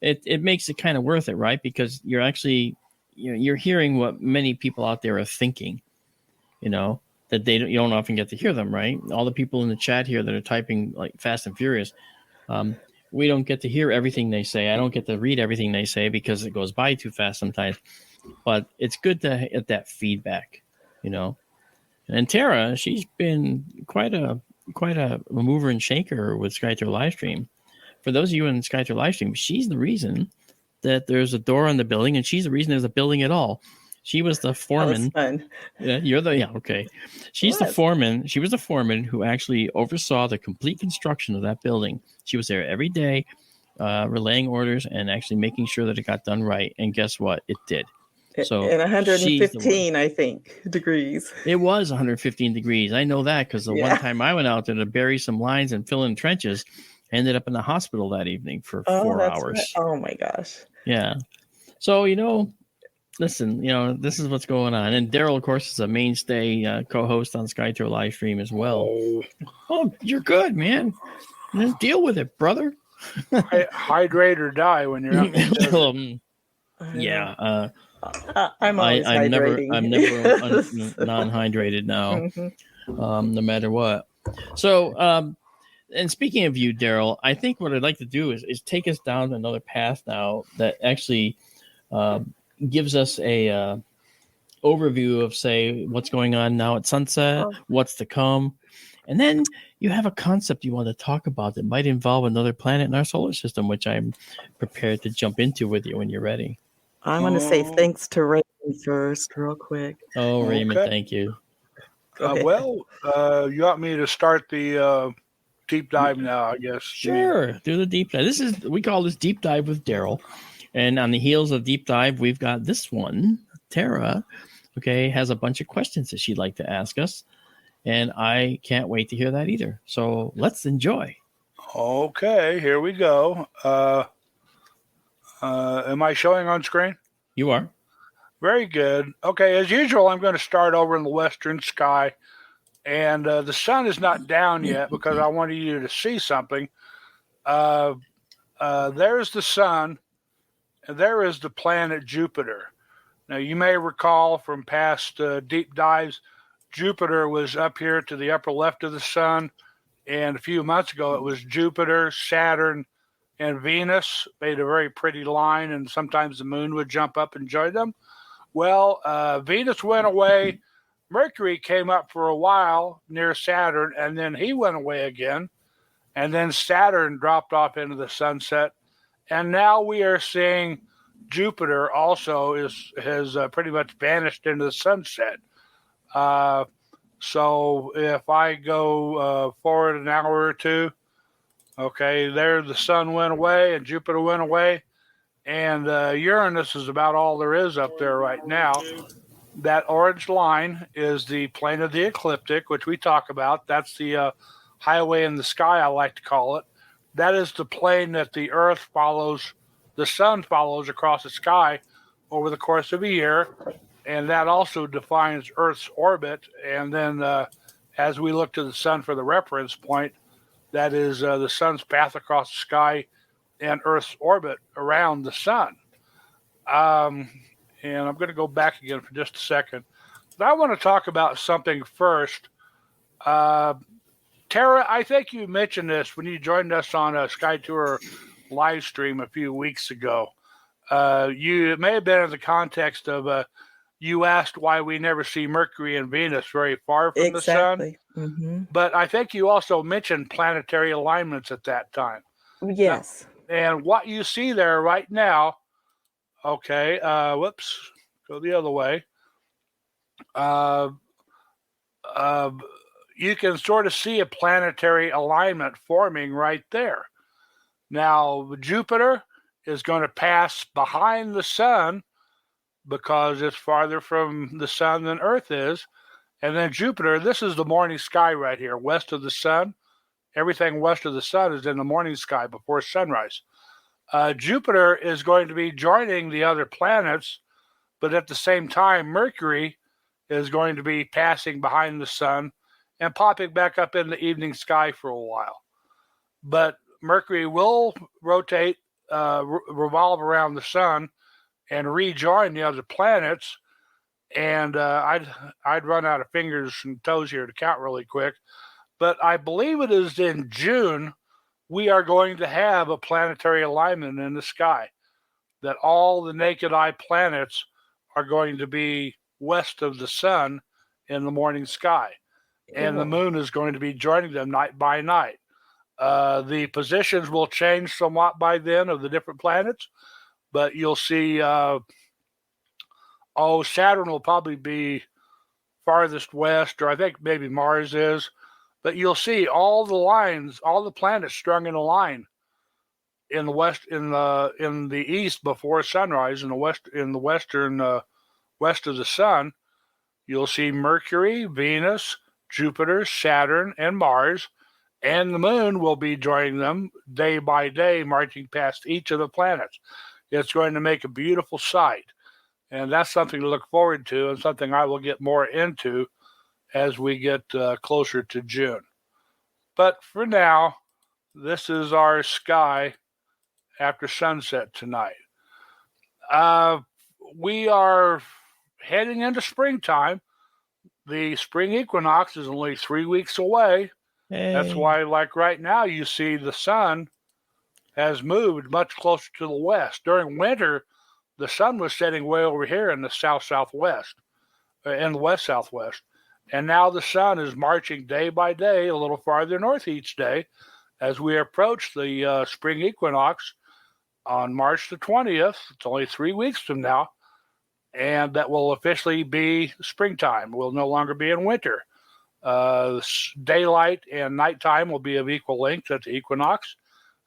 It makes it kind of worth it, right? Because you're actually, you're hearing what many people out there are thinking, that you don't often get to hear them, right? All the people in the chat here that are typing like fast and furious, we don't get to hear everything they say. I don't get to read everything they say because it goes by too fast sometimes. But it's good to get that feedback, And Tara, she's been quite a mover and shaker with SkyTour Livestream. For those of you in SkyTour Livestream, she's the reason that there's a door on the building, and she's the reason there's a building at all. She was the foreman. Okay. She's the foreman. She was the foreman who actually oversaw the complete construction of that building. She was there every day, relaying orders and actually making sure that it got done right. And guess what? It did. So and 115, I think, degrees. It was 115 degrees. I know that because the one time I went out there to bury some lines and fill in trenches, I ended up in the hospital that evening for 4 hours. Right. Oh my gosh. Yeah. So, listen, this is what's going on. And Daryl, of course, is a mainstay co-host on SkyTour Livestream as well. Oh, you're good, man. Just deal with it, brother. Hydrate or die when you're out. Yeah. I'm always hydrating. I'm never non-hydrated now, no matter what. So, and speaking of you, Daryl, I think what I'd like to do is take us down another path now that actually gives us a overview of, say, what's going on now at sunset, what's to come. And then you have a concept you want to talk about that might involve another planet in our solar system, which I'm prepared to jump into with you when you're ready. I want to say thanks to Raymond first, real quick. Oh, Raymond, thank you. You want me to start the deep dive now, I guess? Sure, do the deep dive. We call this Deep Dive with Daryl. And on the heels of Deep Dive, we've got this one. Tara, has a bunch of questions that she'd like to ask us. And I can't wait to hear that either. So let's enjoy. Okay, here we go. Am I showing on screen? You are. Very good. Okay, as usual, I'm going to start over in the western sky. And the sun is not down yet because I wanted you to see something. There's the sun, and there is the planet Jupiter. Now, you may recall from past deep dives, Jupiter was up here to the upper left of the sun. And a few months ago, it was Jupiter, Saturn, and Venus made a very pretty line, and sometimes the moon would jump up and join them. Well, Venus went away. Mercury came up for a while near Saturn, and then he went away again. And then Saturn dropped off into the sunset. And now we are seeing Jupiter also has pretty much vanished into the sunset. So if I go forward an hour or two, okay, there the sun went away and Jupiter went away. And Uranus is about all there is up there right now. That orange line is the plane of the ecliptic, which we talk about. That's the highway in the sky, I like to call it. That is the plane that the Earth follows, the sun follows across the sky over the course of a year. And that also defines Earth's orbit. And then as we look to the sun for the reference point, that is the sun's path across the sky and Earth's orbit around the sun. And I'm going to go back again for just a second. But I want to talk about something first. Tara, I think you mentioned this when you joined us on a Sky Tour live stream a few weeks ago. It may have been in the context of you asked why we never see Mercury and Venus very far from the sun. Mm-hmm. But I think you also mentioned planetary alignments at that time. Yes. And what you see there right now, okay, whoops, go the other way. You can sort of see a planetary alignment forming right there. Now, Jupiter is going to pass behind the sun because it's farther from the sun than Earth is. And then Jupiter, this is the morning sky right here, west of the sun. Everything west of the sun is in the morning sky before sunrise. Jupiter is going to be joining the other planets, but at the same time, Mercury is going to be passing behind the sun and popping back up in the evening sky for a while. But Mercury will rotate, revolve around the sun and rejoin the other planets. And I'd run out of fingers and toes here to count really quick. But I believe it is in June we are going to have a planetary alignment in the sky, that all the naked eye planets are going to be west of the sun in the morning sky. And the moon is going to be joining them night by night. The positions will change somewhat by then of the different planets, but you'll see, Saturn will probably be farthest west, or I think maybe Mars is. But you'll see all the lines, all the planets strung in a line in the west, in the east before sunrise, in the western west of the sun. You'll see Mercury, Venus, Jupiter, Saturn, and Mars, and the moon will be joining them day by day, marching past each of the planets. It's going to make a beautiful sight, and that's something to look forward to, and something I will get more into as we get closer to June. But for now, this is our sky after sunset tonight. We are heading into springtime. The spring equinox is only 3 weeks away. Hey. That's why, like right now, you see the sun has moved much closer to the west. During winter, the sun was setting way over here in the south-southwest, in the west-southwest. And now the sun is marching day by day a little farther north each day as we approach the spring equinox on March the 20th. It's only 3 weeks from now. And that will officially be springtime. We'll no longer be in winter. Daylight and nighttime will be of equal length at the equinox.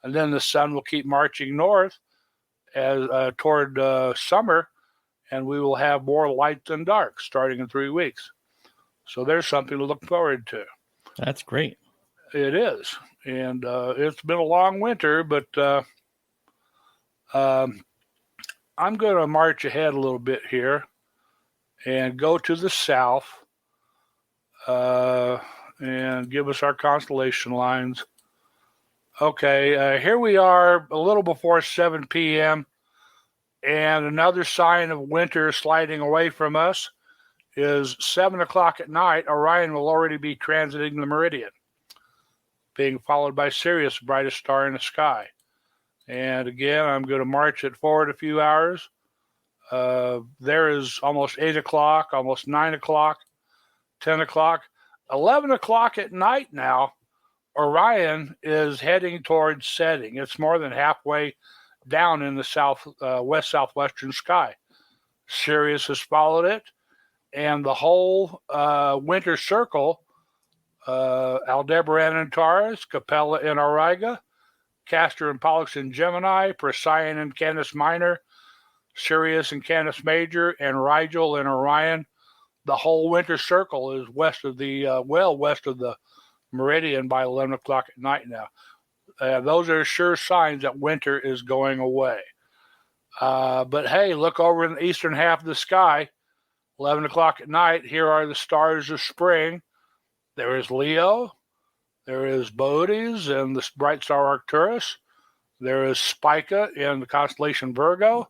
And then the sun will keep marching north as toward summer. And we will have more light than dark starting in 3 weeks. So there's something to look forward to. That's great. It is. And it's been a long winter, but I'm going to march ahead a little bit here and go to the south and give us our constellation lines. Okay, here we are a little before 7 p.m. And another sign of winter sliding away from us is 7 o'clock at night. Orion will already be transiting the meridian, being followed by Sirius, the brightest star in the sky. And again, I'm going to march it forward a few hours. There is almost 8 o'clock, almost 9 o'clock, 10 o'clock, 11 o'clock at night now. Orion is heading towards setting. It's more than halfway down in the west-southwestern sky. Sirius has followed it, and the whole winter circle, Aldebaran in Taurus, Capella in Auriga, Castor and Pollux in Gemini, Procyon in Canis Minor, Sirius in Canis Major, and Rigel in Orion. The whole winter circle is west of the meridian by 11 o'clock at night now. Those are sure signs that winter is going away. But hey, look over in the eastern half of the sky, 11 o'clock at night. Here are the stars of spring. There is Leo. There is Boötes and the bright star Arcturus. There is Spica in the constellation Virgo.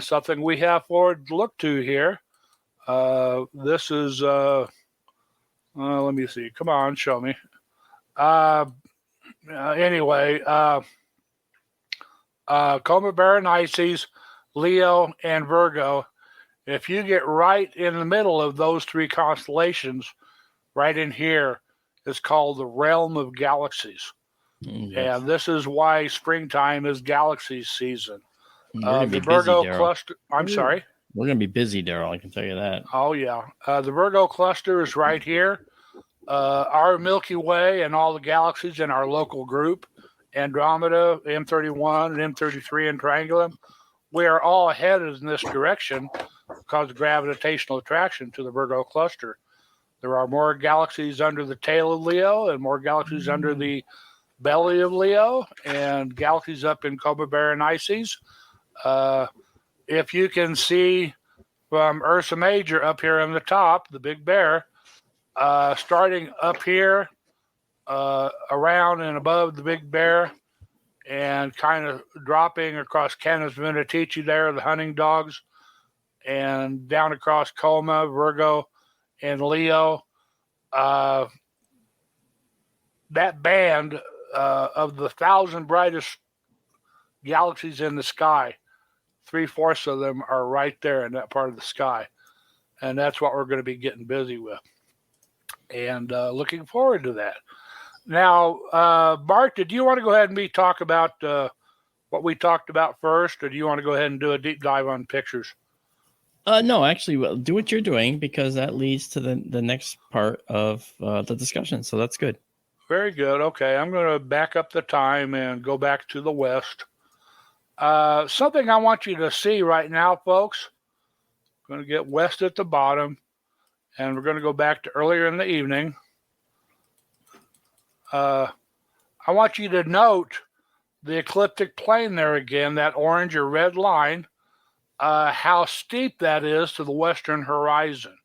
Something we have forward to look to here. This is, let me see. Come on, show me. Anyway, Coma Berenices, Leo, and Virgo. If you get right in the middle of those three constellations, right in here, it's called the realm of galaxies. Yes. And this is why springtime is galaxy season. The Virgo busy, cluster, I'm sorry. We're going to be busy, Daryl, I can tell you that. Oh, yeah. The Virgo cluster is right here. Our Milky Way and all the galaxies in our local group, Andromeda, M31, and M33 and Triangulum, we are all headed in this direction because of gravitational attraction to the Virgo cluster. There are more galaxies under the tail of Leo and more galaxies under the belly of Leo and galaxies up in Coma Berenices. If you can see from Ursa Major up here on the top, the Big Bear, starting up here around and above the Big Bear and kind of dropping across Canis Venatici there, the hunting dogs, and down across Coma, Virgo, and Leo. That band of the 1,000 brightest galaxies in the sky, 3/4 of them are right there in that part of the sky. And that's what we're going to be getting busy with. And looking forward to that. Now, Bart, did you want to go ahead and talk about what we talked about first, or do you want to go ahead and do a deep dive on pictures? No, actually, do what you're doing because that leads to the next part of the discussion. So that's good. Very good. Okay, I'm going to back up the time and go back to the west. Something I want you to see right now, folks. I'm going to get west at the bottom, and we're going to go back to earlier in the evening. I want you to note the ecliptic plane there again, that orange or red line, how steep that is to the western horizon.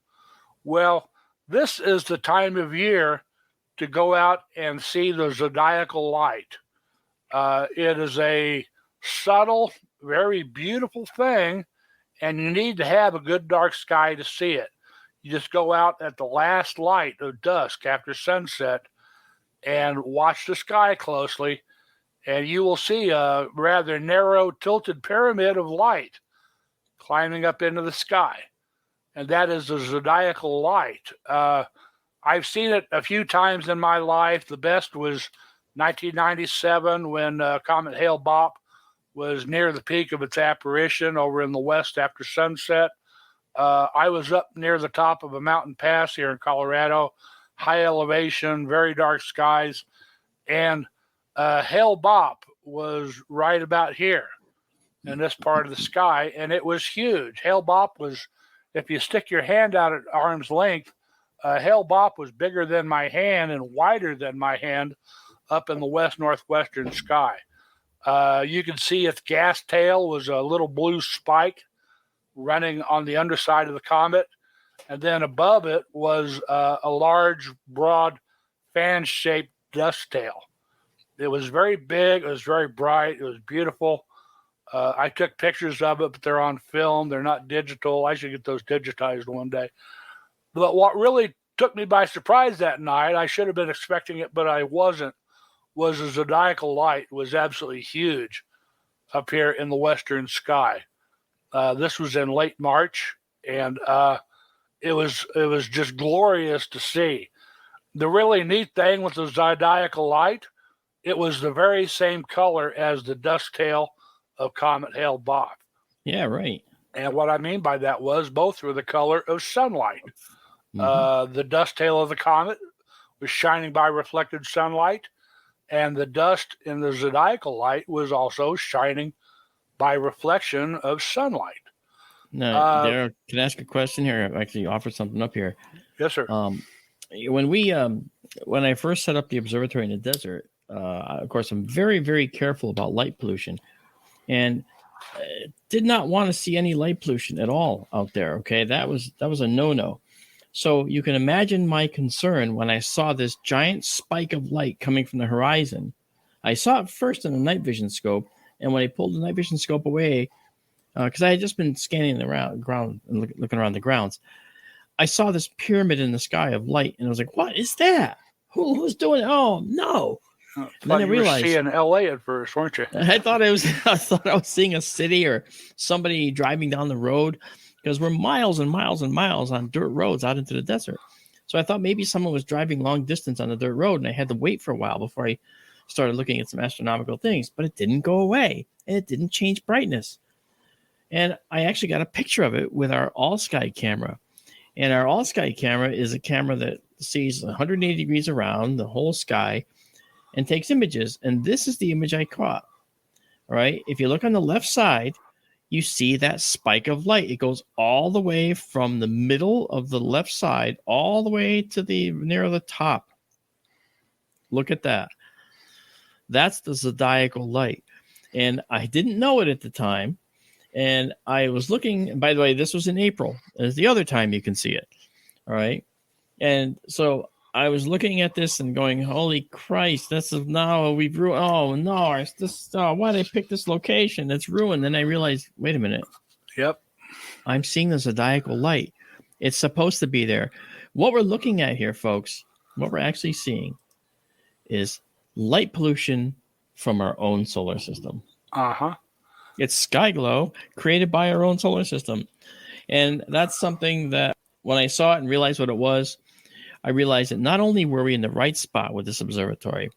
Well, this is the time of year to go out and see the zodiacal light. It is a subtle, very beautiful thing, and you need to have a good dark sky to see it. You just go out at the last light of dusk after sunset and watch the sky closely, and you will see a rather narrow, tilted pyramid of light climbing up into the sky. And that is the zodiacal light. I've seen it a few times in my life. The best was 1997 when Comet Hale-Bopp was near the peak of its apparition over in the west after sunset. I was up near the top of a mountain pass here in Colorado, high elevation, very dark skies, and Hale-Bopp was right about here in this part of the sky, and it was huge. Hale-Bopp was, if you stick your hand out at arm's length, Hale-Bopp was bigger than my hand and wider than my hand up in the west-northwestern sky. You can see its gas tail was a little blue spike running on the underside of the comet. And then above it was a large, broad, fan-shaped dust tail. It was very big. It was very bright. It was beautiful. I took pictures of it, but they're on film. They're not digital. I should get those digitized one day. But what really took me by surprise that night, I should have been expecting it, but I wasn't, was the zodiacal light was absolutely huge up here in the western sky. This was in late March, and it was just glorious to see. The really neat thing with the zodiacal light, it was the very same color as the dust tail of Comet Hale-Bopp. Yeah, right. And what I mean by that was both were the color of sunlight. The dust tail of the comet was shining by reflected sunlight, and the dust in the zodiacal light was also shining by reflection of sunlight. Now, Daryl, can I ask a question here? I actually offer something up here. Yes, sir. When I first set up the observatory in the desert, of course, I'm very, very careful about light pollution, and did not want to see any light pollution at all out there. Okay, that was a no-no. So you can imagine my concern when I saw this giant spike of light coming from the horizon. I saw it first in the night vision scope, and when I pulled the night vision scope away, because I had just been scanning the ground and looking around the grounds, I saw this pyramid in the sky of light, and I was like, "What is that? Who's doing it? Oh no!" And then I realized you were seeing LA at first, weren't you? I thought I was seeing a city or somebody driving down the road, because we're miles and miles and miles on dirt roads out into the desert. So I thought maybe someone was driving long distance on the dirt road, and I had to wait for a while before I started looking at some astronomical things. But it didn't go away, and it didn't change brightness. And I actually got a picture of it with our all-sky camera. And our all-sky camera is a camera that sees 180 degrees around the whole sky and takes images. And this is the image I caught. All right. If you look on the left side, you see that spike of light. It goes all the way from the middle of the left side all the way to near the top. Look at that. That's the zodiacal light. And I didn't know it at the time. And I was looking, by the way, this was in April. It's the other time you can see it. All right. And so I was looking at this and going, holy Christ, this is now we've ruined. Oh, no, why did I pick this location? It's ruined. Then I realized, wait a minute. Yep. I'm seeing the zodiacal light. It's supposed to be there. What we're looking at here, folks, what we're actually seeing is light pollution from our own solar system. Uh-huh. It's sky glow created by our own solar system. And that's something that when I saw it and realized what it was, I realized that not only were we in the right spot with this observatory,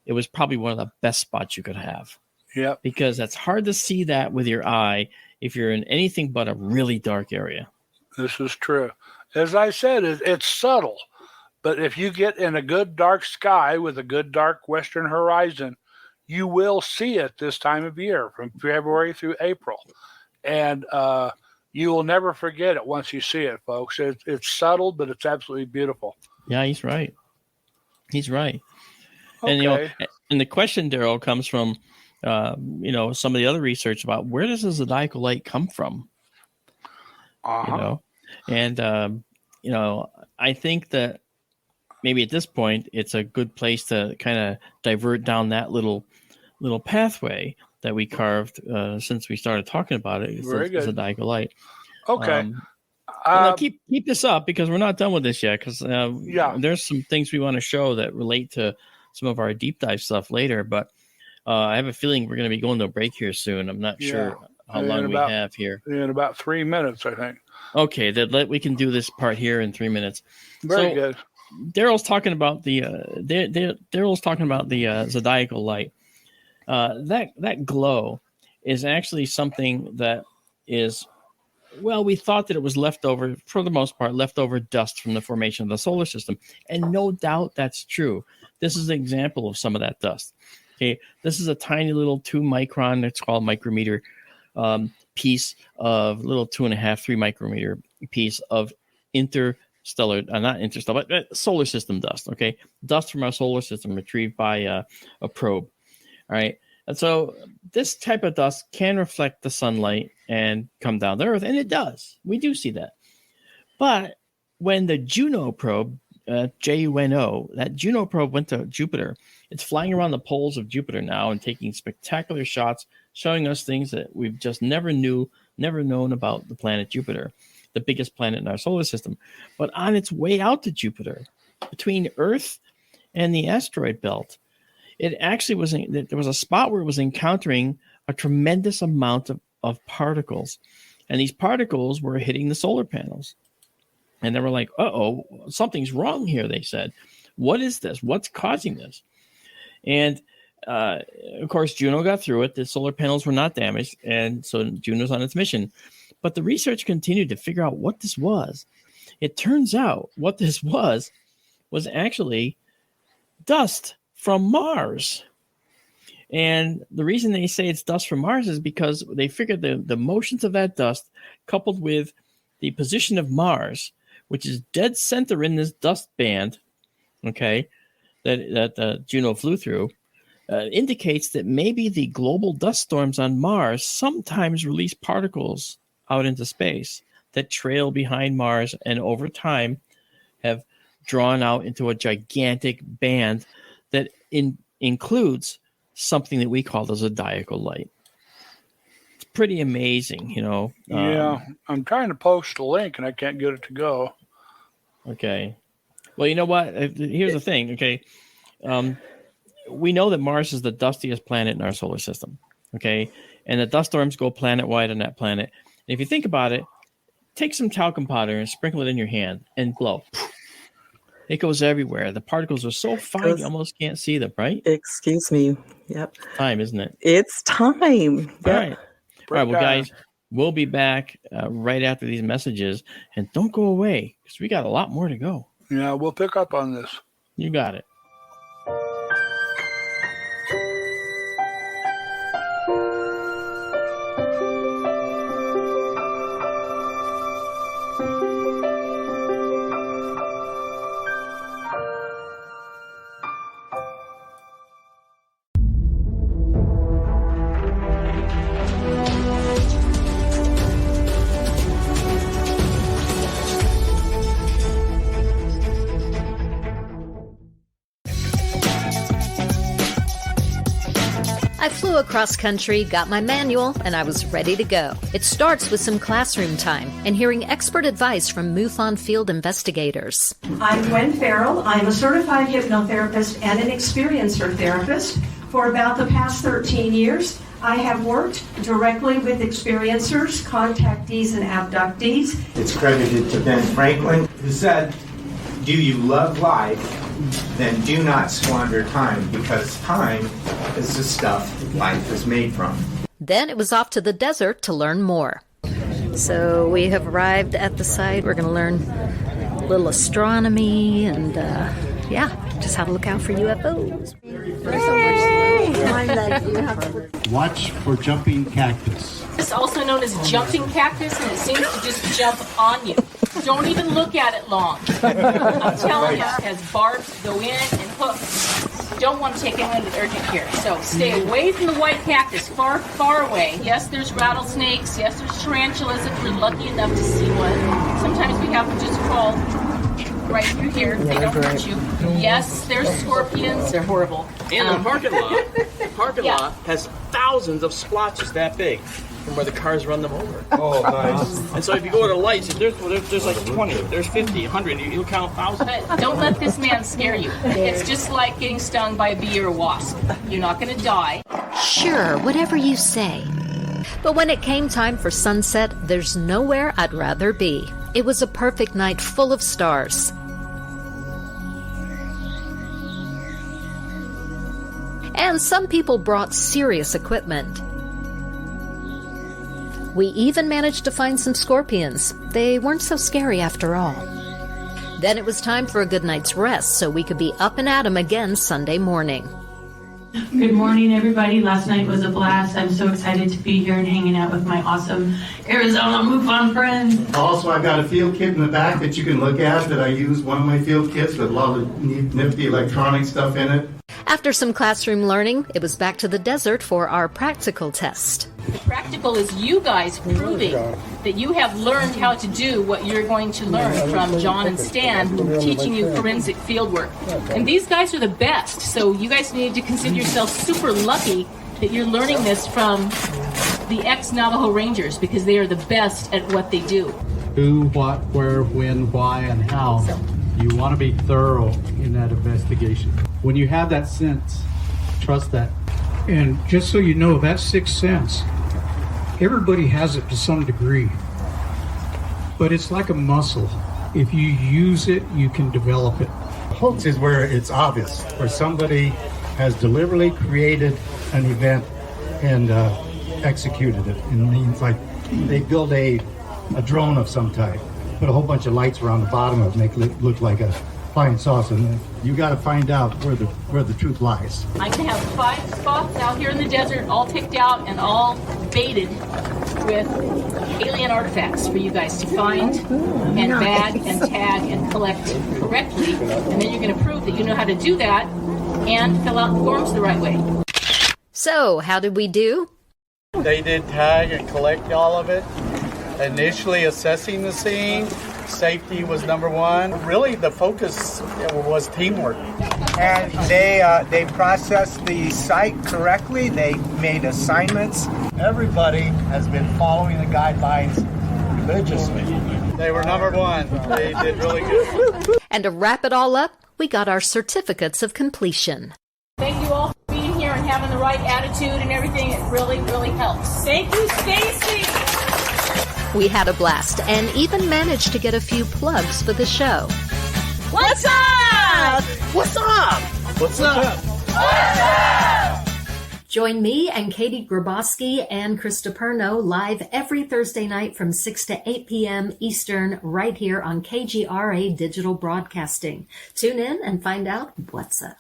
it was probably one of the best spots you could have. Yeah. Because that's hard to see that with your eye if you're in anything but a really dark area. This is true. As I said, it's subtle. But if you get in a good dark sky with a good dark western horizon, you will see it this time of year from February through April. And you will never forget it once you see it, folks. It's subtle, but it's absolutely beautiful. Yeah, he's right. He's right. Okay. And the question, Daryl, comes from, some of the other research about where does the zodiacal light come from? Uh-huh. I think that maybe at this point, it's a good place to kind of divert down that little pathway that we carved since we started talking about it. Very good. Zodiacal light. Okay. Keep this up because we're not done with this yet. Because there's some things we want to show that relate to some of our deep dive stuff later. But I have a feeling we're going to be going to a break here soon. I'm not sure how long we have here. In about 3 minutes, I think. Okay, we can do this part here in 3 minutes. Very good. Daryl's talking about the zodiacal light. That glow is actually something that is, we thought that it was leftover, for the most part, leftover dust from the formation of the solar system. And no doubt that's true. This is an example of some of that dust. Okay, this is a tiny little 2 micron, it's called micrometer, piece of little 2.5, 3 micrometer piece of not interstellar, but solar system dust. Okay, dust from our solar system retrieved by a probe. All right, and so this type of dust can reflect the sunlight and come down to Earth, and it does. We do see that. But when the Juno probe, JUNO, that Juno probe went to Jupiter, it's flying around the poles of Jupiter now and taking spectacular shots, showing us things that we've just never known about the planet Jupiter, the biggest planet in our solar system. But on its way out to Jupiter, between Earth and the asteroid belt, it actually there was a spot where it was encountering a tremendous amount of particles. And these particles were hitting the solar panels. And they were like, uh-oh, something's wrong here, they said. What is this? What's causing this? And, of course, Juno got through it. The solar panels were not damaged, and so Juno's on its mission. But the research continued to figure out what this was. It turns out what this was actually dust from Mars. And the reason they say it's dust from Mars is because they figured the motions of that dust, coupled with the position of Mars, which is dead center in this dust band, okay, that Juno flew through, indicates that maybe the global dust storms on Mars sometimes release particles out into space that trail behind Mars and over time have drawn out into a gigantic band that includes something that we call the zodiacal light. It's pretty amazing, you know. Yeah, I'm trying to post a link and I can't get it to go. Okay. Well, you know what? Here's the thing, okay? We know that Mars is the dustiest planet in our solar system, okay? And the dust storms go planet-wide on that planet. And if you think about it, take some talcum powder and sprinkle it in your hand and blow. It goes everywhere. The particles are so fine you almost can't see them, right? Excuse me. Yep. Time, isn't it? It's time. Yep. All right. All right, well, guys, we'll be back right after these messages. And don't go away because we got a lot more to go. Yeah, we'll pick up on this. You got it. I flew across country, got my manual, and I was ready to go. It starts with some classroom time and hearing expert advice from MUFON field investigators. I'm Gwen Farrell. I'm a certified hypnotherapist and an experiencer therapist. For about the past 13 years, I have worked directly with experiencers, contactees, and abductees. It's credited to Ben Franklin, who said, "Do you love life? Then do not squander time, because time is the stuff life is made from." Then it was off to the desert to learn more. So we have arrived at the site. We're going to learn a little astronomy and, just how to look out for UFOs. Watch for jumping cactus. It's also known as jumping cactus, and it seems to just jump on you. Don't even look at it long. I'm telling you, it has barbs that go in and hooks. Don't want to take anyone with urgent care. So stay away from the white cactus, far, far away. Yes, there's rattlesnakes. Yes, there's tarantulas if you're lucky enough to see one. Sometimes we have them just crawl right through here. They don't hurt you. Yes, there's scorpions. They're horrible. And the parking lot has thousands of splotches that big from where the cars run them over. Oh, nice. And so if you go to lights, there's like 20, there's 50, 100, you'll count thousands. But don't let this man scare you. It's just like getting stung by a bee or a wasp. You're not going to die. Sure, whatever you say. But when it came time for sunset, there's nowhere I'd rather be. It was a perfect night full of stars. And some people brought serious equipment. We even managed to find some scorpions. They weren't so scary after all. Then it was time for a good night's rest so we could be up and at 'em again Sunday morning. Good morning, everybody. Last night was a blast. I'm so excited to be here and hanging out with my awesome Arizona MUFON friends. Also, I've got a field kit in the back that you can look at that I use, one of my field kits with a lot of nifty electronic stuff in it. After some classroom learning, it was back to the desert for our practical test. The practical is you guys proving that you have learned how to do what you're going to learn from John and Stan, who are teaching you forensic field work. And these guys are the best, so you guys need to consider yourselves super lucky that you're learning this from the ex-Navajo Rangers, because they are the best at what they do. Who, what, where, when, why, and how. You want to be thorough in that investigation. When you have that sense, trust that. And just so you know, that sixth sense, everybody has it to some degree. But it's like a muscle. If you use it, you can develop it. Hoax is where it's obvious, where somebody has deliberately created an event and executed it. It means like they build a drone of some type, put a whole bunch of lights around the bottom of it, make it look like a flying saucer. And you got to find out where the truth lies. I can have 5 spots out here in the desert, all picked out and all baited with alien artifacts for you guys to find and bag and tag and collect correctly. And then you're going to prove that you know how to do that and fill out the forms the right way. So, how did we do? They did tag and collect all of it. Initially assessing the scene, safety was number one. Really, the focus was teamwork. And they processed the site correctly. They made assignments. Everybody has been following the guidelines religiously. They were number one. They did really good. And to wrap it all up, we got our certificates of completion. Thank you all for being here and having the right attitude and everything. It really, really helps. Thank you, Stacy. We had a blast and even managed to get a few plugs for the show. What's up? What's up? What's up? What's up? Join me and Katie Grabowski and Krista Perno live every Thursday night from 6 to 8 p.m. Eastern right here on KGRA Digital Broadcasting. Tune in and find out what's up.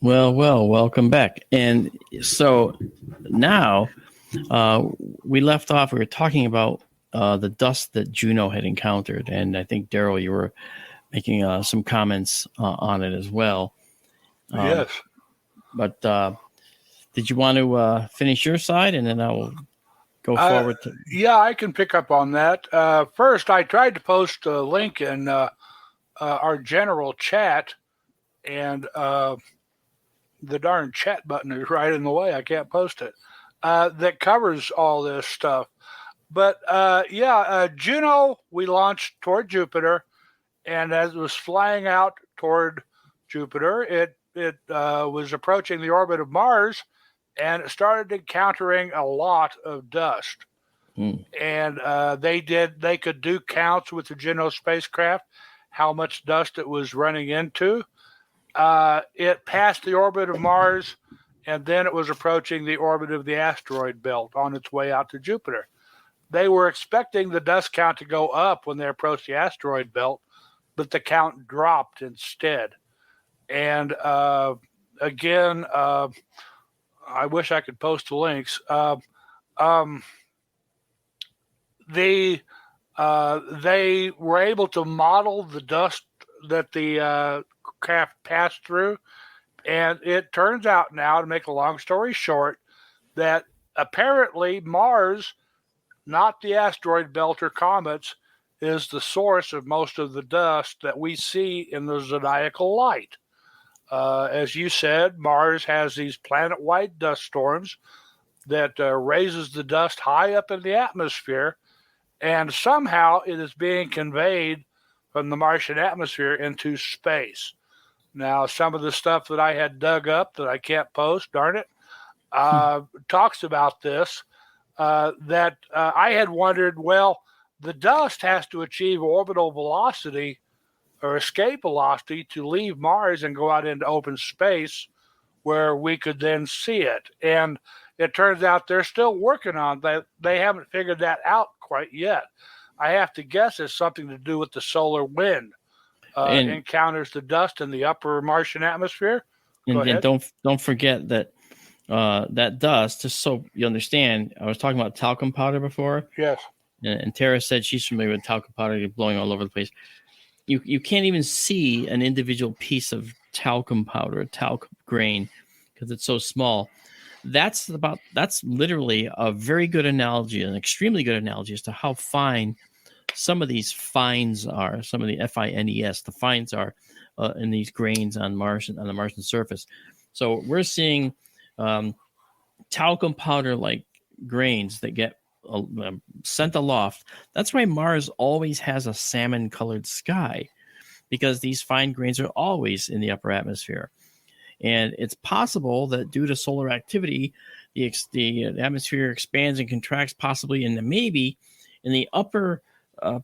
Well, welcome back. And so now we left off, we were talking about the dust that Juno had encountered. And I think, Daryl, you were making some comments on it as well. Yes. But did you want to finish your side, and then I will go forward? Yeah, I can pick up on that. First, I tried to post a link in our general chat, and the darn chat button is right in the way. I can't post it. That covers all this stuff. But Juno, we launched toward Jupiter, and as it was flying out toward Jupiter, it was approaching the orbit of Mars, and it started encountering a lot of dust. And they could do counts with the Juno spacecraft, how much dust it was running into. It passed the orbit of Mars, and then it was approaching the orbit of the asteroid belt on its way out to Jupiter. They were expecting the dust count to go up when they approached the asteroid belt, but the count dropped instead. And again, I wish I could post the links. They were able to model the dust that the craft passed through, and it turns out now, to make a long story short, that apparently Mars, not the asteroid belt or comets, is the source of most of the dust that we see in the zodiacal light. As you said, Mars has these planet-wide dust storms that raises the dust high up in the atmosphere, and somehow it is being conveyed from the Martian atmosphere into space. Now, some of the stuff that I had dug up that I can't post, darn it, talks about this, that I had wondered, well, the dust has to achieve orbital velocity or escape velocity to leave Mars and go out into open space where we could then see it. And it turns out they're still working on that. They haven't figured that out quite yet. I have to guess it's something to do with the solar wind. Encounters the dust in the upper Martian atmosphere. And don't forget that that dust, just so you understand, I was talking about talcum powder before. Yes. And Tara said she's familiar with talcum powder blowing all over the place. You can't even see an individual piece of talcum powder, talcum grain, because it's so small. That's literally a very good analogy, an extremely good analogy as to how fine some of these fines are. Some of the FINES, the fines are in these grains on the Martian surface. So we're seeing talcum powder like grains that get sent aloft. That's why Mars always has a salmon colored sky, because these fine grains are always in the upper atmosphere. And it's possible that due to solar activity, the atmosphere expands and contracts, possibly, and maybe in the upper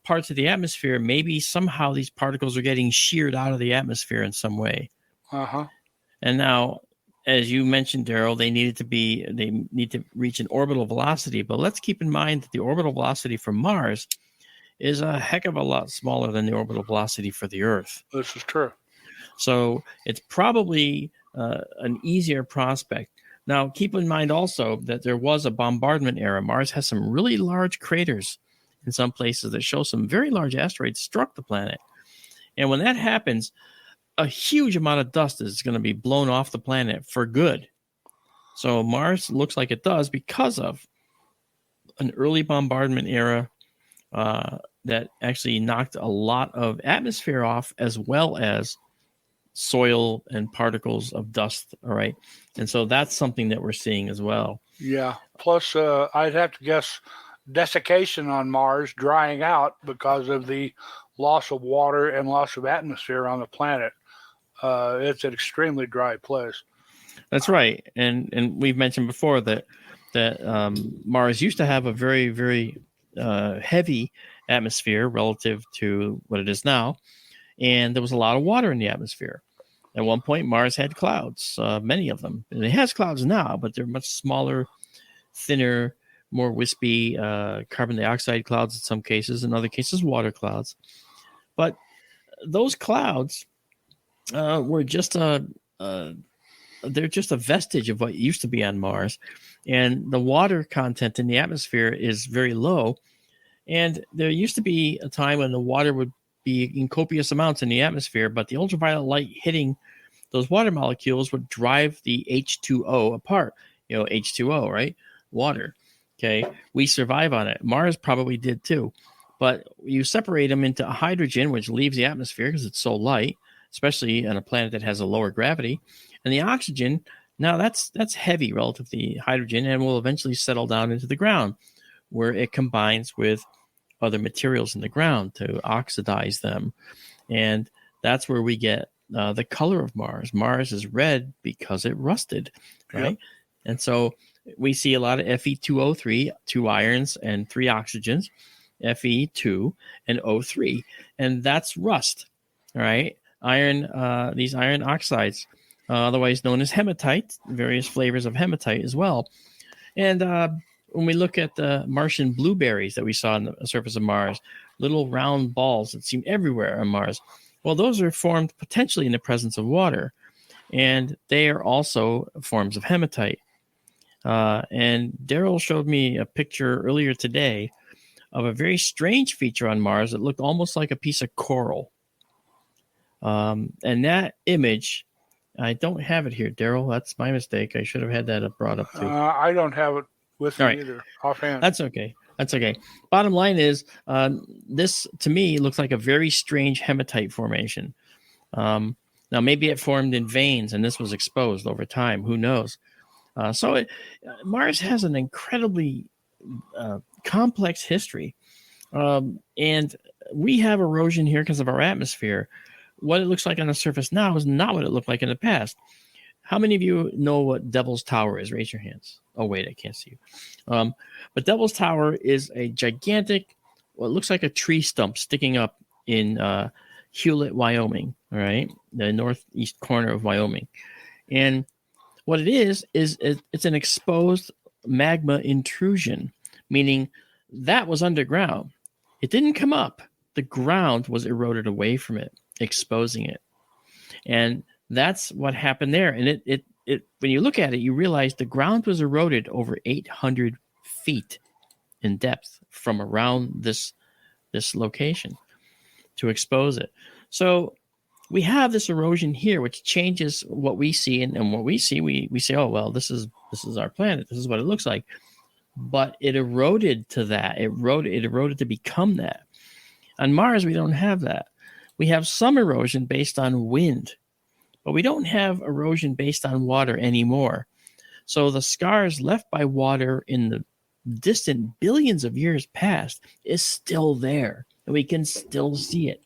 parts of the atmosphere, maybe somehow these particles are getting sheared out of the atmosphere in some way. And now, as you mentioned, Daryl, they need to reach an orbital velocity. But let's keep in mind that the orbital velocity for Mars is a heck of a lot smaller than the orbital velocity for the Earth. This is true. So it's probably an easier prospect. Now, keep in mind also that there was a bombardment era. Mars has some really large craters in some places that show some very large asteroids struck the planet. And when that happens, a huge amount of dust is going to be blown off the planet for good. So Mars looks like it does because of an early bombardment era that actually knocked a lot of atmosphere off, as well as soil and particles of dust. All right. And so that's something that we're seeing as well. Yeah. Plus, I'd have to guess desiccation on Mars drying out because of the loss of water and loss of atmosphere on the planet. It's an extremely dry place. That's right. And we've mentioned before that Mars used to have a very, very heavy atmosphere relative to what it is now. And there was a lot of water in the atmosphere. At one point, Mars had clouds, many of them. And it has clouds now, but they're much smaller, thinner, more wispy carbon dioxide clouds in some cases, in other cases, water clouds. But those clouds were just they're just a vestige of what used to be on Mars. And the water content in the atmosphere is very low. And there used to be a time when the water would be in copious amounts in the atmosphere, but the ultraviolet light hitting those water molecules would drive the H2O apart. You know, H2O, right? Water. Okay. We survive on it. Mars probably did too. But you separate them into hydrogen, which leaves the atmosphere because it's so light, especially on a planet that has a lower gravity. And the oxygen, now that's heavy relative to the hydrogen and will eventually settle down into the ground, where it combines with other materials in the ground to oxidize them. And that's where we get the color of Mars. Mars is red because it rusted, right? Yep. And so we see a lot of Fe2O3, 2 irons and 3 oxygens, Fe2 and O3. And that's rust, all right? Iron, these iron oxides, otherwise known as hematite, various flavors of hematite as well. And when we look at the Martian blueberries that we saw on the surface of Mars, little round balls that seem everywhere on Mars, well, those are formed potentially in the presence of water. And they are also forms of hematite. And Daryl showed me a picture earlier today of a very strange feature on Mars that looked almost like a piece of coral. And that image, I don't have it here, Daryl. That's my mistake. I should have had that brought up too. I don't have it with me either, offhand. That's okay. That's okay. Bottom line is, this to me looks like a very strange hematite formation. Now, maybe it formed in veins and this was exposed over time. Who knows? Mars has an incredibly complex history. And we have erosion here because of our atmosphere. What it looks like on the surface now is not what it looked like in the past. How many of you know what Devil's Tower is? Raise your hands. Oh, wait, I can't see you. But Devil's Tower is a gigantic, well, it looks like a tree stump sticking up in Hewlett, Wyoming, all right? The northeast corner of Wyoming. And what it is it's an exposed magma intrusion, meaning that was underground. It didn't come up. The ground was eroded away from it, exposing it. And that's what happened there. And it when you look at it, you realize the ground was eroded over 800 feet in depth from around this location to expose it. So we have this erosion here, which changes what we see. And what we see, we say, oh, well, this is our planet. This is what it looks like. But it eroded to that. It eroded to become that. On Mars, we don't have that. We have some erosion based on wind, but we don't have erosion based on water anymore. So the scars left by water in the distant billions of years past is still there, and we can still see it.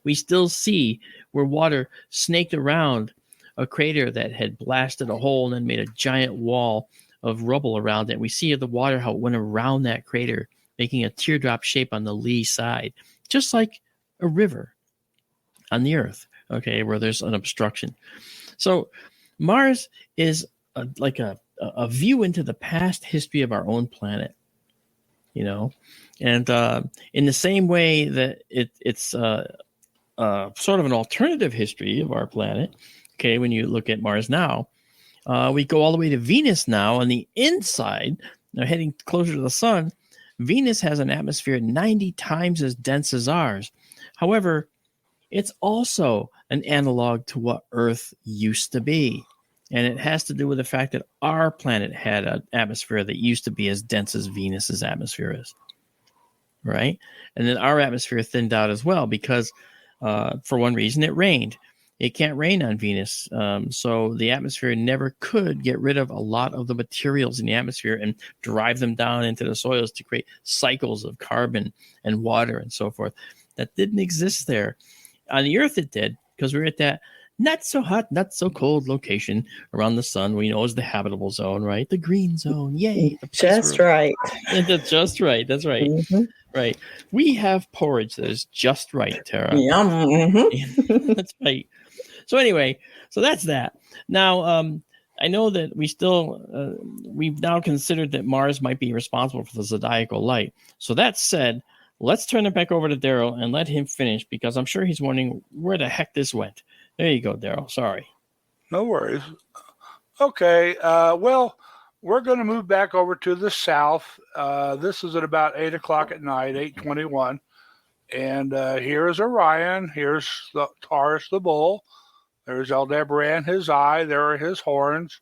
We still see where water snaked around a crater that had blasted a hole and then made a giant wall of rubble around it. We see the water, how it went around that crater, making a teardrop shape on the lee side, just like a river on the Earth, okay, where there's an obstruction. So Mars is like a view into the past history of our own planet, you know, and in the same way that it's sort of an alternative history of our planet, okay, when you look at Mars now, we go all the way to Venus now. On the inside, now heading closer to the sun, Venus has an atmosphere 90 times as dense as ours. However, it's also an analog to what Earth used to be. And it has to do with the fact that our planet had an atmosphere that used to be as dense as Venus's atmosphere is. Right? And then our atmosphere thinned out as well because, for one reason, it rained. It can't rain on Venus. So the atmosphere never could get rid of a lot of the materials in the atmosphere and drive them down into the soils to create cycles of carbon and water and so forth. That didn't exist there. On the Earth, it did, because we're at that not so hot, not so cold location around the sun we know is the habitable zone, right? The green zone. Yay. Just right. That's just right. That's right. Mm-hmm. Right. We have porridge that is just right, Tara. Yum. Mm-hmm. That's right. So anyway, so that's that. Now, I know that we've now considered that Mars might be responsible for the zodiacal light. So that said, let's turn it back over to Daryl and let him finish, because I'm sure he's wondering where the heck this went. There you go, Daryl. Sorry. No worries. Okay. Well, we're going to move back over to the south. This is at about 8 o'clock at night, 8:21. And here is Orion. Here's the Taurus, the bull. There's Aldebaran, his eye. There are his horns.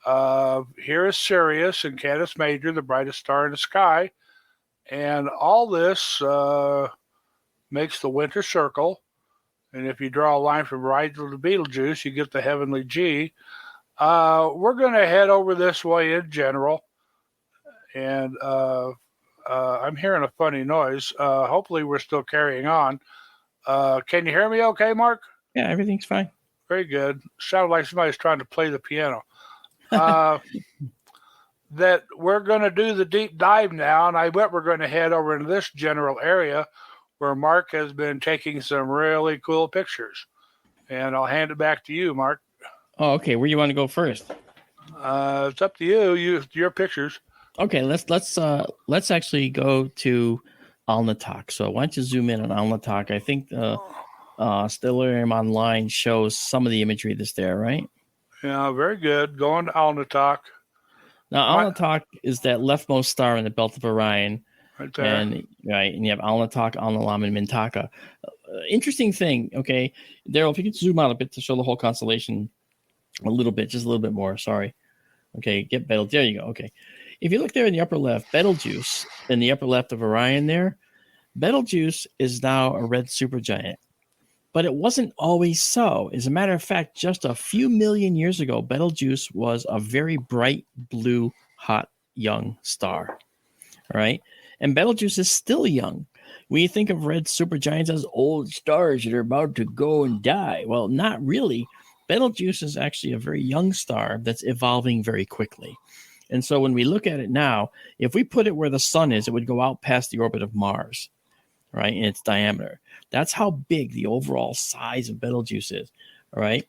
Here is Sirius and Canis Major, the brightest star in the sky. And all this makes the winter circle. And if you draw a line from Rigel to Betelgeuse, you get the heavenly G. We're going to head over this way in general. And I'm hearing a funny noise. Hopefully we're still carrying on. Can you hear me okay, Mark? Yeah, everything's fine. Very good. Sounded like somebody's trying to play the piano. That we're going to do the deep dive now, and I bet we're going to head over into this general area where Mark has been taking some really cool pictures. And I'll hand it back to you, Mark. Oh, okay. Where do you want to go first? It's up to you. Your pictures. Okay, let's actually go to Alnitak. So why don't you zoom in on Alnitak? I think Stellarium Online shows some of the imagery that's there, right? Yeah, very good. Going to Alnitak. Now, Alnitak is that leftmost star in the belt of Orion. Right there. And you have Alnitak, Alnilam, and Mintaka. Interesting thing, okay? Daryl, if you could zoom out a bit to show the whole constellation a little bit, just a little bit more, sorry. Okay, get Betelgeuse. There you go, okay. If you look there in the upper left, Betelgeuse, in the upper left of Orion there, Betelgeuse is now a red supergiant. But it wasn't always so. As a matter of fact, just a few million years ago, Betelgeuse was a very bright blue, hot, young star. All right? And Betelgeuse is still young. We think of red supergiants as old stars that are about to go and die. Well, not really. Betelgeuse is actually a very young star that's evolving very quickly. And so when we look at it now, if we put it where the sun is, it would go out past the orbit of Mars, right, in its diameter. That's how big the overall size of Betelgeuse is, all right?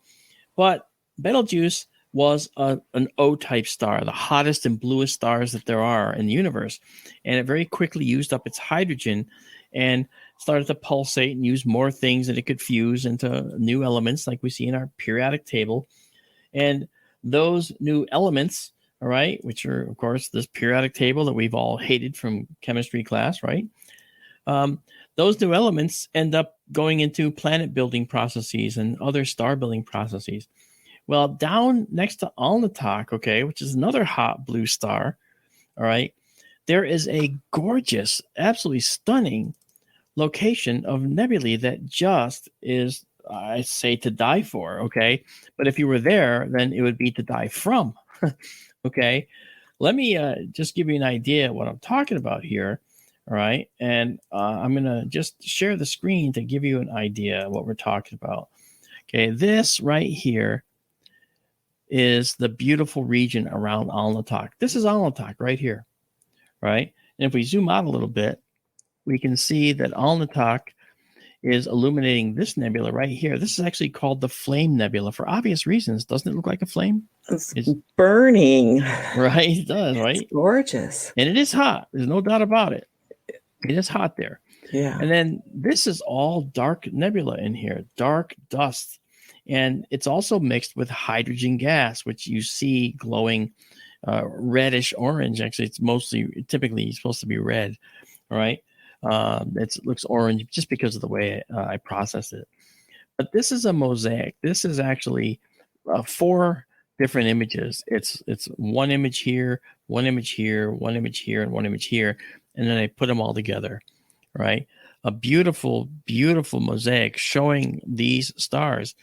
But Betelgeuse was an O-type star, the hottest and bluest stars that there are in the universe. And it very quickly used up its hydrogen and started to pulsate and use more things that it could fuse into new elements like we see in our periodic table. And those new elements, all right, which are, of course, this periodic table that we've all hated from chemistry class, right? Those new elements end up going into planet building processes and other star building processes. Well, down next to Alnitak, okay, which is another hot blue star, all right, there is a gorgeous, absolutely stunning location of nebulae that just is, I say, to die for, okay? But if you were there, then it would be to die from, okay? Let me just give you an idea of what I'm talking about here, all right? And I'm going to just share the screen to give you an idea of what we're talking about. Okay, this right here is the beautiful region around Alnitak. This is Alnitak right here, right? And if we zoom out a little bit, we can see that Alnitak is illuminating this nebula right here. This is actually called the Flame Nebula for obvious reasons. Doesn't it look like a flame? It's burning. Right, it does, right? It's gorgeous. And it is hot. There's no doubt about it. It is hot there. Yeah. And then this is all dark nebula in here, dark dust. And it's also mixed with hydrogen gas, which you see glowing reddish orange. Actually, it's typically supposed to be red. All right. It looks orange just because of the way I process it. But this is a mosaic. This is actually 4 different images. It's one image here, one image here, one image here, and one image here. And then I put them all together, right? A beautiful, beautiful mosaic showing these stars.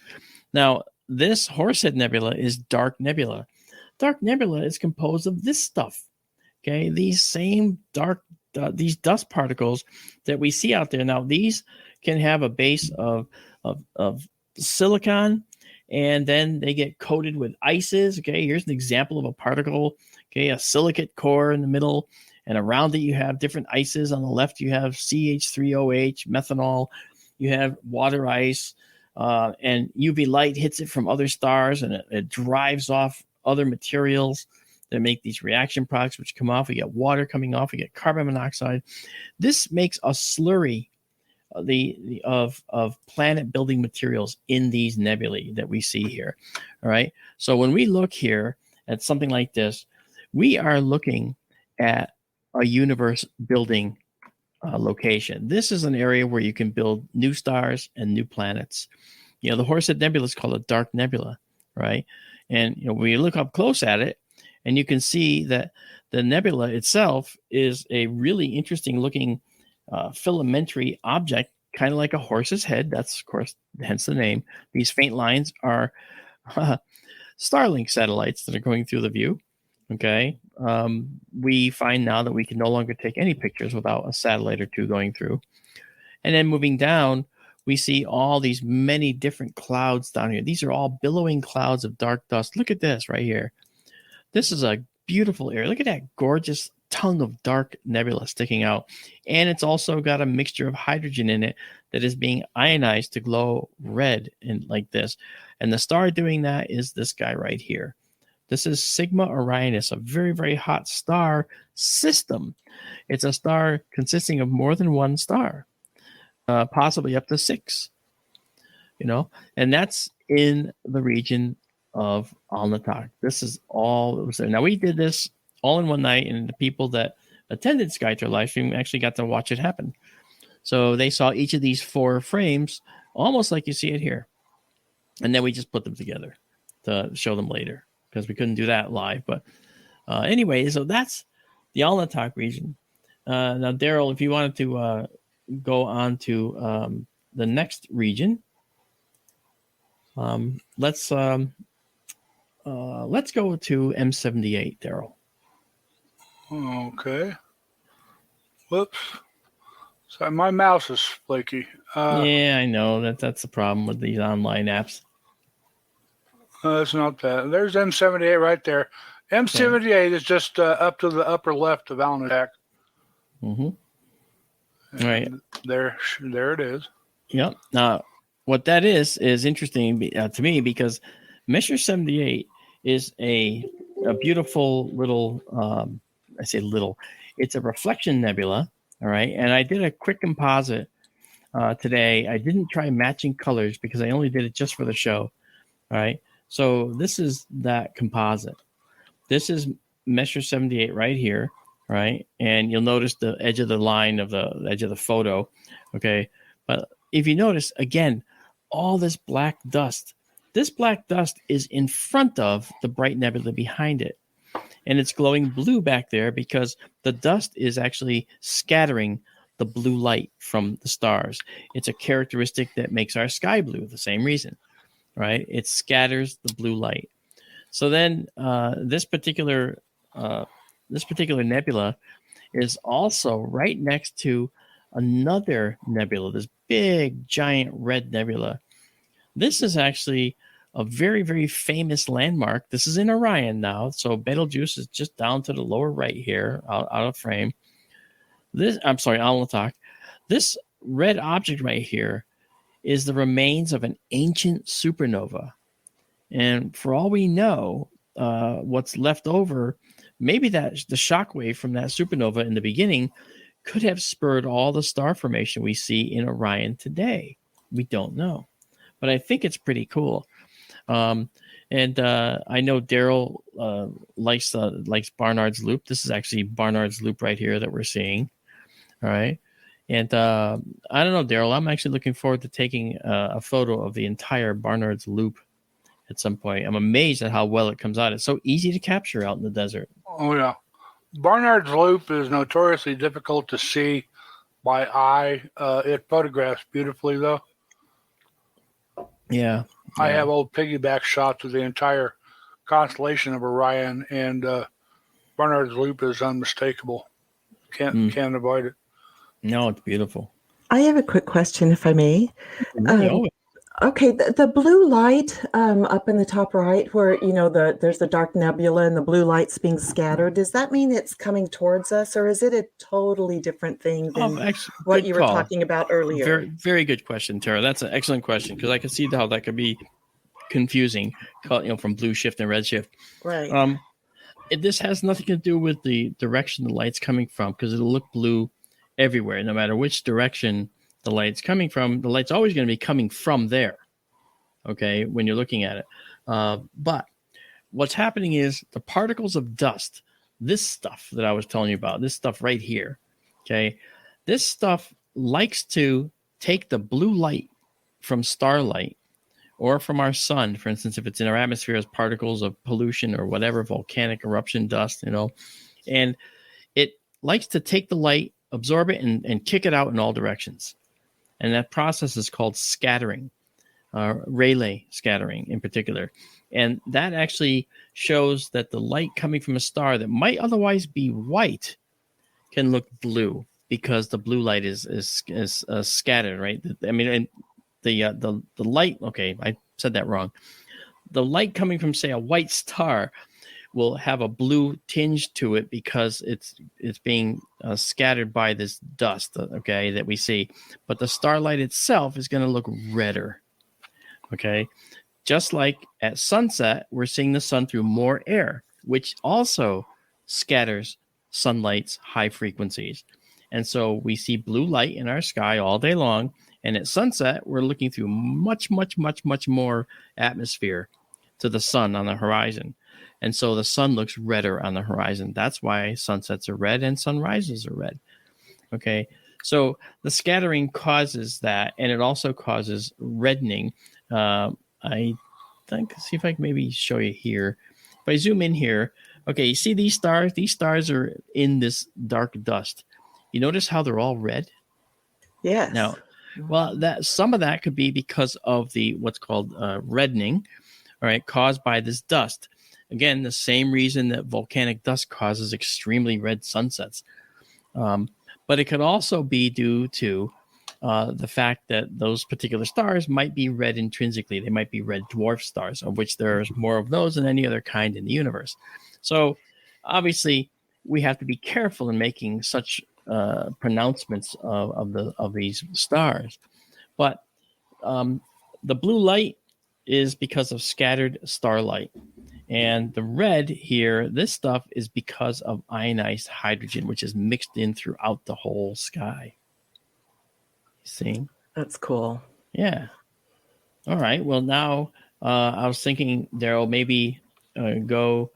Now, this Horsehead Nebula is dark nebula. Dark nebula is composed of this stuff, okay? These same dark these dust particles that we see out there. Now, these can have a base of silicon, and then they get coated with ices. Okay, here's an example of a particle. Okay, a silicate core in the middle, and around it you have different ices. On the left, you have CH3OH, methanol. You have water ice, and UV light hits it from other stars, and it drives off other materials that make these reaction products which come off. We get water coming off. We get carbon monoxide. This makes a slurry of planet building materials in these nebulae that we see here. All right. So when we look here at something like this, we are looking at a universe building location. This is an area where you can build new stars and new planets. You know, the Horsehead Nebula is called a dark nebula, right? And you know, when you look up close at it, and you can see that the nebula itself is a really interesting looking filamentary object, kind of like a horse's head. That's, of course, hence the name. These faint lines are Starlink satellites that are going through the view. Okay. We find now that we can no longer take any pictures without a satellite or two going through. And then moving down, we see all these many different clouds down here. These are all billowing clouds of dark dust. Look at this right here. This is a beautiful area. Look at that gorgeous tongue of dark nebula sticking out. And it's also got a mixture of hydrogen in it that is being ionized to glow red and like this. And the star doing that is this guy right here. This is Sigma Orionis, a very, very hot star system. It's a star consisting of more than one star, possibly up to 6, you know, and that's in the region of Alnitak. This is all that was there. Now, we did this all in one night, and the people that attended SkyTour livestream actually got to watch it happen. So they saw each of these 4 frames almost like you see it here. And then we just put them together to show them later because we couldn't do that live. But anyway, so that's the Alnitak region. Now, Daryl, if you wanted to go on to the next region, let's go to M78, Daryl. Okay. Whoops. So my mouse is flaky. Yeah, I know that's the problem with these online apps. It's not that. There's M78 right there. M78 is just up to the upper left of Alnitak. Mm-hmm. Right. There it is. Yep. Now, what that is interesting to me because Messier 78 is a beautiful little, I say little, it's a reflection nebula. All right. And I did a quick composite today. I didn't try matching colors because I only did it just for the show. All right. So this is that composite. This is Messier 78 right here. Right. And you'll notice the edge of the line of the edge of the photo. Okay. But if you notice, again, all this black dust is in front of the bright nebula behind it. And it's glowing blue back there because the dust is actually scattering the blue light from the stars. It's a characteristic that makes our sky blue, the same reason, right? It scatters the blue light. So then this particular nebula is also right next to another nebula, this big, giant red nebula. This is actually a very, very famous landmark. This is in Orion now. So Betelgeuse is just down to the lower right here, out of frame. Alnitak. This red object right here is the remains of an ancient supernova. And for all we know, what's left over, maybe that the shockwave from that supernova in the beginning could have spurred all the star formation we see in Orion today. We don't know. But I think it's pretty cool. And I know Daryl likes Barnard's Loop. This is actually Barnard's Loop right here that we're seeing. All right. And I don't know, Daryl, I'm actually looking forward to taking a photo of the entire Barnard's Loop at some point. I'm amazed at how well it comes out. It's so easy to capture out in the desert. Oh, yeah. Barnard's Loop is notoriously difficult to see by eye. It photographs beautifully, though. Yeah. I have old piggyback shots of the entire constellation of Orion, and Barnard's Loop is unmistakable. Can't avoid it. No, it's beautiful. I have a quick question, if I may. Okay, the blue light up in the top right, where there's the dark nebula and the blue light's being scattered. Does that mean it's coming towards us, or is it a totally different thing than what you were talking about earlier? Very, very good question, Tara. That's an excellent question because I can see how that could be confusing, from blue shift and red shift. Right. This has nothing to do with the direction the light's coming from because it'll look blue everywhere, no matter which direction the light's coming from. The light's always going to be coming from there, okay, when you're looking at it. But what's happening is the particles of dust, this stuff that I was telling you about, this stuff right here, okay, this stuff likes to take the blue light from starlight or from our sun, for instance, if it's in our atmosphere as particles of pollution or whatever, volcanic eruption dust, and it likes to take the light, absorb it, and kick it out in all directions. And that process is called scattering, Rayleigh scattering in particular. And that actually shows that the light coming from a star that might otherwise be white can look blue because the blue light is scattered, right? I mean, and the light, okay, I said that wrong. The light coming from, say, a white star will have a blue tinge to it because it's being scattered by this dust, okay, that we see. But the starlight itself is going to look redder, okay? Just like at sunset, we're seeing the sun through more air, which also scatters sunlight's high frequencies. And so we see blue light in our sky all day long. And at sunset, we're looking through much, much, much, much more atmosphere to the sun on the horizon. And so the sun looks redder on the horizon. That's why sunsets are red and sunrises are red. Okay, so the scattering causes that, and it also causes reddening. I think, see if I can maybe show you here. If I zoom in here, okay, you see these stars? These stars are in this dark dust. You notice how they're all red? Yes. Now, well, some of that could be because of the what's called reddening, all right, caused by this dust. Again, the same reason that volcanic dust causes extremely red sunsets. But it could also be due to the fact that those particular stars might be red intrinsically. They might be red dwarf stars, of which there's more of those than any other kind in the universe. So obviously, we have to be careful in making such pronouncements of these stars. But the blue light is because of scattered starlight. And the red here, this stuff is because of ionized hydrogen, which is mixed in throughout the whole sky. You see? That's cool. Yeah. All right. Well, now I was thinking, Daryl, maybe go,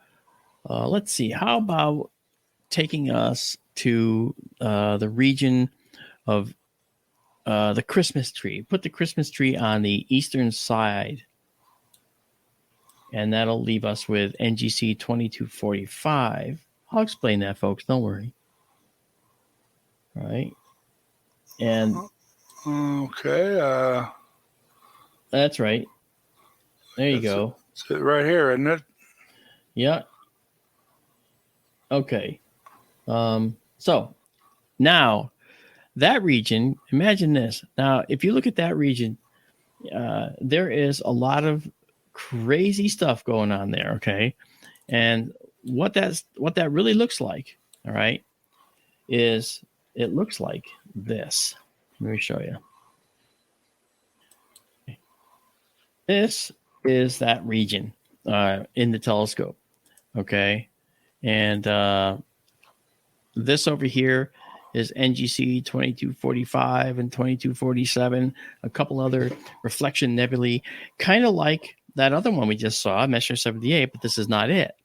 let's see, how about taking us to the region of the Christmas tree. Put the Christmas tree on the eastern side. And that'll leave us with NGC 2245. I'll explain that, folks. Don't worry. All right. And okay. That's right. There you go. It's right here, isn't it? Yeah. Okay. So now that region, imagine this. Now, if you look at that region, there is a lot of crazy stuff going on there. Okay. And what that really looks like, all right, is it looks like this. Let me show you. This is that region in the telescope. Okay. And this over here is NGC 2245 and 2247, a couple other reflection nebulae, kind of like that other one we just saw, Messier 78, but this is not it.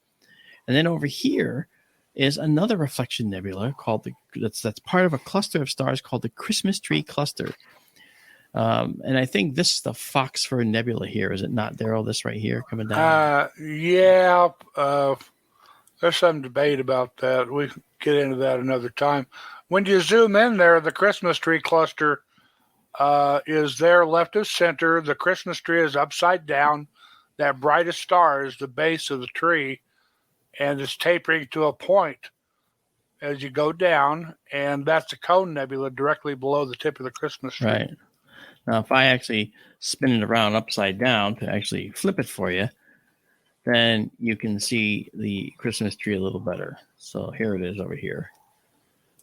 And then over here is another reflection nebula called that's part of a cluster of stars called the Christmas Tree Cluster. And I think this is the Fox Fir Nebula here, is it not, Daryl? This right here coming down. Yeah. There's some debate about that. We can get into that another time. When you zoom in there, the Christmas tree cluster is there left of center. The Christmas tree is upside down. That brightest star is the base of the tree, and it's tapering to a point as you go down, and that's the Cone Nebula directly below the tip of the Christmas tree. Right. Now, if I actually spin it around upside down to actually flip it for you, then you can see the Christmas tree a little better. So here it is over here.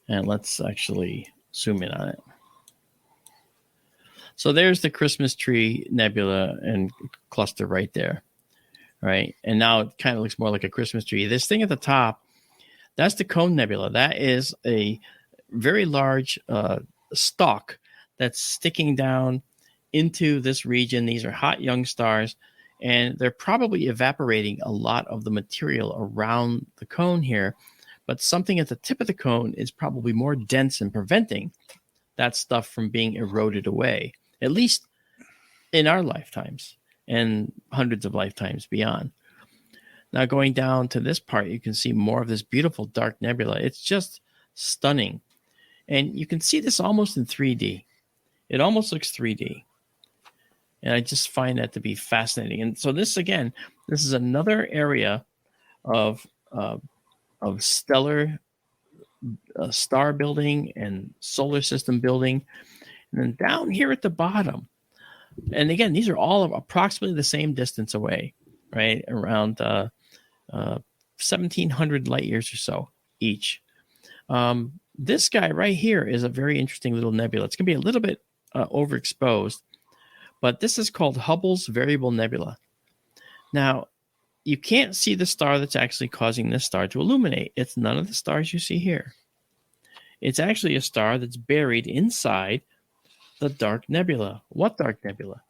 And let's actually zoom in on it. So there's the Christmas tree nebula and cluster right there. Right. And now it kind of looks more like a Christmas tree. This thing at the top, that's the Cone Nebula. That is a very large stalk that's sticking down into this region. These are hot young stars, and they're probably evaporating a lot of the material around the cone here. But something at the tip of the cone is probably more dense and preventing that stuff from being eroded away, at least in our lifetimes and hundreds of lifetimes beyond. Now, going down to this part, you can see more of this beautiful dark nebula. It's just stunning. And you can see this almost in 3D. It almost looks 3D. And I just find that to be fascinating. And so this, again, this is another area of stellar star building and solar system building. And then down here at the bottom, and again, these are all approximately the same distance away, right? Around 1,700 light years or so each. This guy right here is a very interesting little nebula. It's going to be a little bit overexposed, but this is called Hubble's Variable Nebula. Now, you can't see the star that's actually causing this star to illuminate. It's none of the stars you see here. It's actually a star that's buried inside the dark nebula. What dark nebula?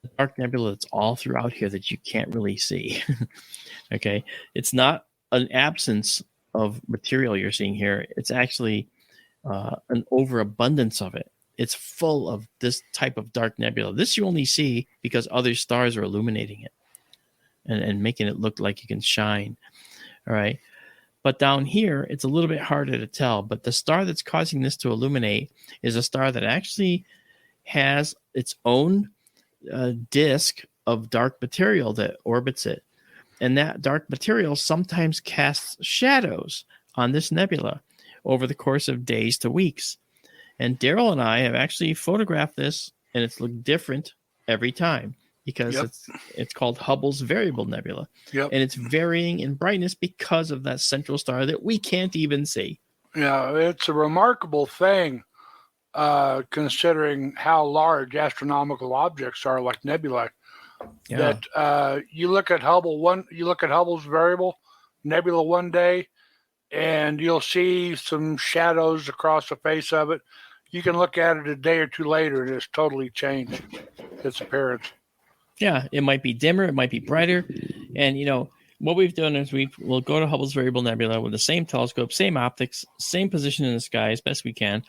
The dark nebula that's all throughout here that you can't really see. Okay? It's not an absence of material you're seeing here. It's actually an overabundance of it. It's full of this type of dark nebula. This you only see because other stars are illuminating it and making it look like you can shine. All right. But down here, it's a little bit harder to tell. But the star that's causing this to illuminate is a star that actually has its own disk of dark material that orbits it. And that dark material sometimes casts shadows on this nebula over the course of days to weeks. And Daryl and I have actually photographed this, and it's looked different every time because it's called Hubble's Variable Nebula. Yep. And it's varying in brightness because of that central star that we can't even see. Yeah, it's a remarkable thing considering how large astronomical objects are, like nebulae. Yeah. That you look at Hubble's Variable Nebula one day, and you'll see some shadows across the face of it. You can look at it a day or two later, and it's totally changed its appearance. Yeah, it might be dimmer, it might be brighter. And, what we've done is we'll go to Hubble's Variable Nebula with the same telescope, same optics, same position in the sky as best we can,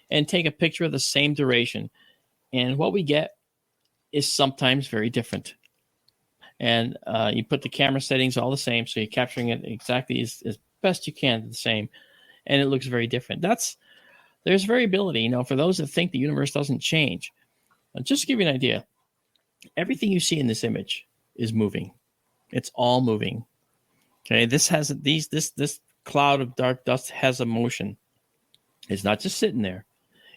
and take a picture of the same duration. And what we get is sometimes very different. And you put the camera settings all the same, so you're capturing it exactly as best you can the same, and it looks very different. There's variability, for those that think the universe doesn't change. Just to give you an idea, everything you see in this image is moving. It's all moving. Okay, this cloud of dark dust has a motion. It's not just sitting there.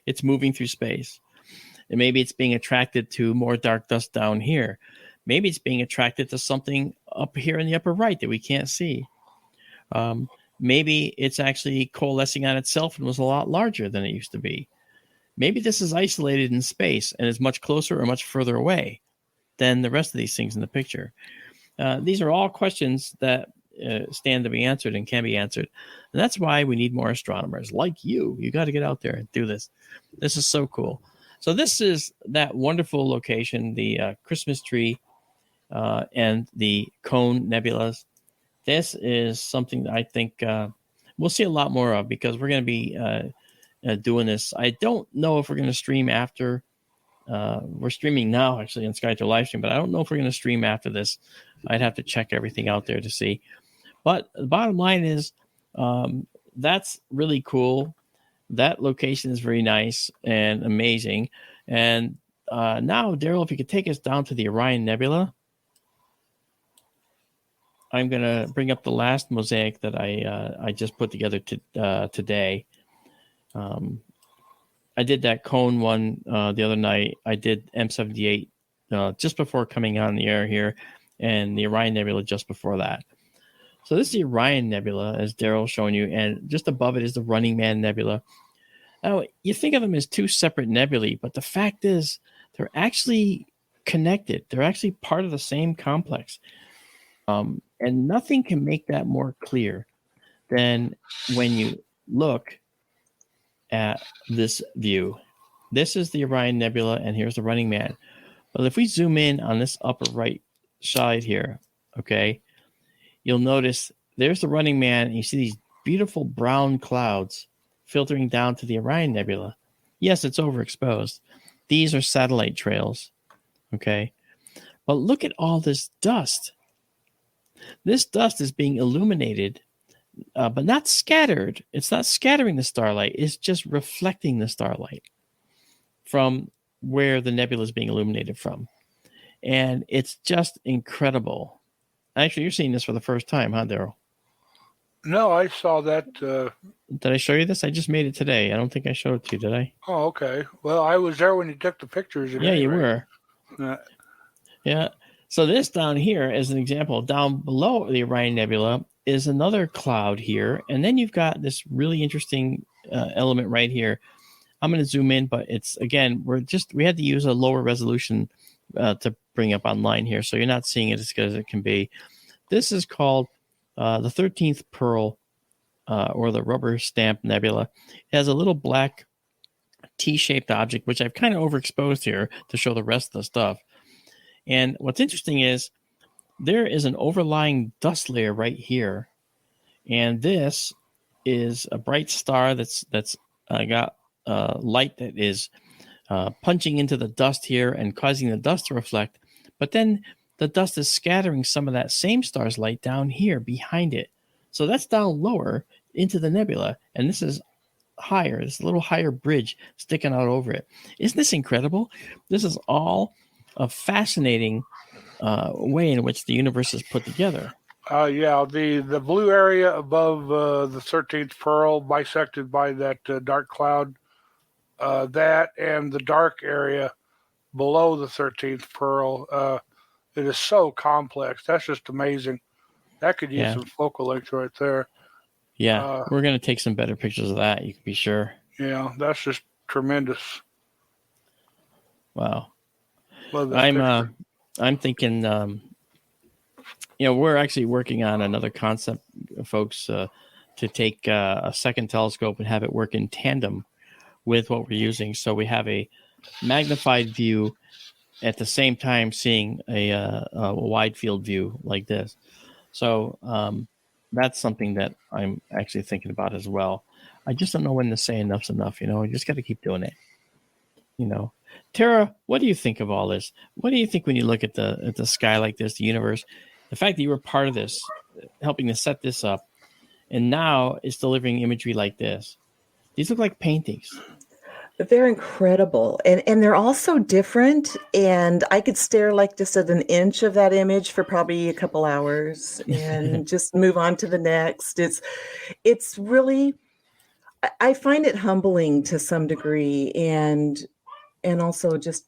It's moving through space. And maybe it's being attracted to more dark dust down here. Maybe it's being attracted to something up here in the upper right that we can't see. Maybe it's actually coalescing on itself and was a lot larger than it used to be. Maybe this is isolated in space and is much closer or much further away than the rest of these things in the picture. These are all questions that stand to be answered and can be answered. And that's why we need more astronomers like you. You got to get out there and do this. This is so cool. So this is that wonderful location, the Christmas tree and the cone nebulas. This is something that I think we'll see a lot more of because we're going to be doing this. I don't know if we're going to stream after. We're streaming now, actually, on Skype to live stream, but I don't know if we're going to stream after this. I'd have to check everything out there to see. But the bottom line is that's really cool. That location is very nice and amazing. And now, Daryl, if you could take us down to the Orion Nebula. I'm going to bring up the last mosaic that I just put together today. I did that cone one the other night. I did M78 just before coming on the air here, and the Orion Nebula just before that. So this is the Orion Nebula, as Daryl's showing you, and just above it is the Running Man Nebula. Now, you think of them as two separate nebulae, but the fact is they're actually connected. They're actually part of the same complex. And nothing can make that more clear than when you look at this view. This is the Orion Nebula, and here's the Running Man. But if we zoom in on this upper right side here, okay, you'll notice there's the Running Man, and you see these beautiful brown clouds filtering down to the Orion Nebula. Yes, it's overexposed. These are satellite trails, okay? But look at all this dust. This dust is being illuminated, but not scattered. It's not scattering the starlight. It's just reflecting the starlight from where the nebula is being illuminated from. And it's just incredible. Actually, you're seeing this for the first time, huh, Daryl? No, I saw that. Did I show you this? I just made it today. I don't think I showed it to you, did I? Oh, okay. Well, I was there when you took the pictures. Yeah, you were. Yeah. So this down here, as an example, down below the Orion Nebula is another cloud here. And then you've got this really interesting element right here. I'm going to zoom in, but it's, again, we had to use a lower resolution to bring up online here. So you're not seeing it as good as it can be. This is called the 13th Pearl or the Rubber Stamp Nebula. It has a little black T-shaped object, which I've kind of overexposed here to show the rest of the stuff. And what's interesting is there is an overlying dust layer right here. And this is a bright star that's got light that is punching into the dust here and causing the dust to reflect. But then the dust is scattering some of that same star's light down here behind it. So that's down lower into the nebula. And this is higher. This little higher bridge sticking out over it. Isn't this incredible? This is all a fascinating way in which the universe is put together. Yeah, the blue area above the 13th Pearl, bisected by that dark cloud, that and the dark area below the 13th pearl. It is so complex. That's just amazing. That could use some focal length right there. Yeah, we're going to take some better pictures of that, you can be sure. Yeah, that's just tremendous. Wow. I'm thinking, we're actually working on another concept, folks, to take a second telescope and have it work in tandem with what we're using. So we have a magnified view at the same time seeing a wide field view like this. So that's something that I'm actually thinking about as well. I just don't know when to say enough's enough. You just got to keep doing it. Tara, what do you think of all this? What do you think when you look at the sky like this, the universe, the fact that you were part of this, helping to set this up, and now it's delivering imagery like this? These look like paintings. They're incredible, and they're all so different. And I could stare like just at an inch of that image for probably a couple hours, and just move on to the next. It's really, I find it humbling to some degree, and also just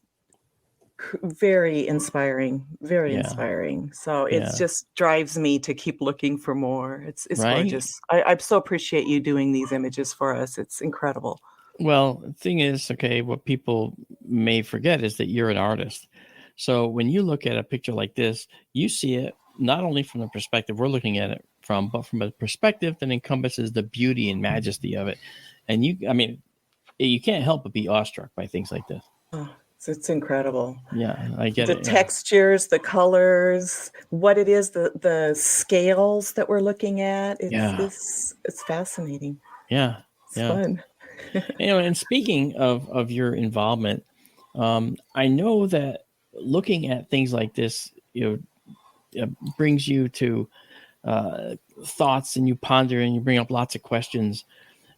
very inspiring, inspiring. So it just drives me to keep looking for more. It's right? Gorgeous. I so appreciate you doing these images for us. It's incredible. Well, the thing is, what people may forget is that you're an artist. So when you look at a picture like this, you see it not only from the perspective we're looking at it from, but from a perspective that encompasses the beauty and majesty of it. And you can't help but be awestruck by things like this. Oh, it's incredible. Yeah, I get it. The textures, the colors, what it is, the scales that we're looking at. It's fascinating. Yeah. It's fun. And speaking of your involvement, I know that looking at things like this, brings you to thoughts, and you ponder and you bring up lots of questions.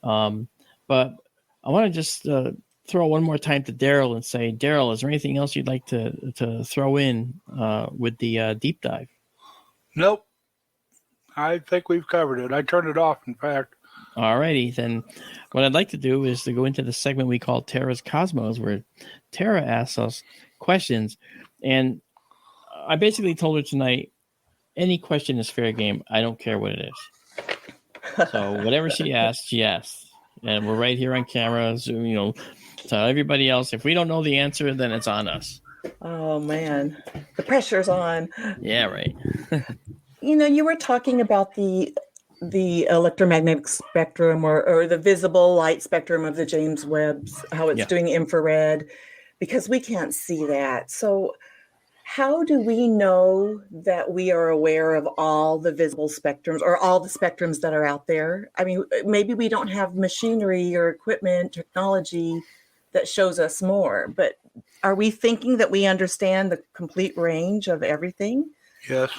But I want to just throw one more time to Daryl and say, Daryl, is there anything else you'd like to throw in with the deep dive? Nope. I think we've covered it. I turned it off, in fact. All righty, then what I'd like to do is to go into the segment we call Tara's Cosmos, where Tara asks us questions. And I basically told her tonight, any question is fair game. I don't care what it is. So whatever she asks, she asks. And we're right here on camera. So, tell everybody else, if we don't know the answer, then it's on us. Oh, man. The pressure's on. Yeah, right. You were talking about the electromagnetic spectrum or the visible light spectrum of the James Webb, how it's doing infrared, because we can't see that. So how do we know that we are aware of all the visible spectrums or all the spectrums that are out there? I mean, maybe we don't have machinery or equipment, technology that shows us more, but are we thinking that we understand the complete range of everything? Yes.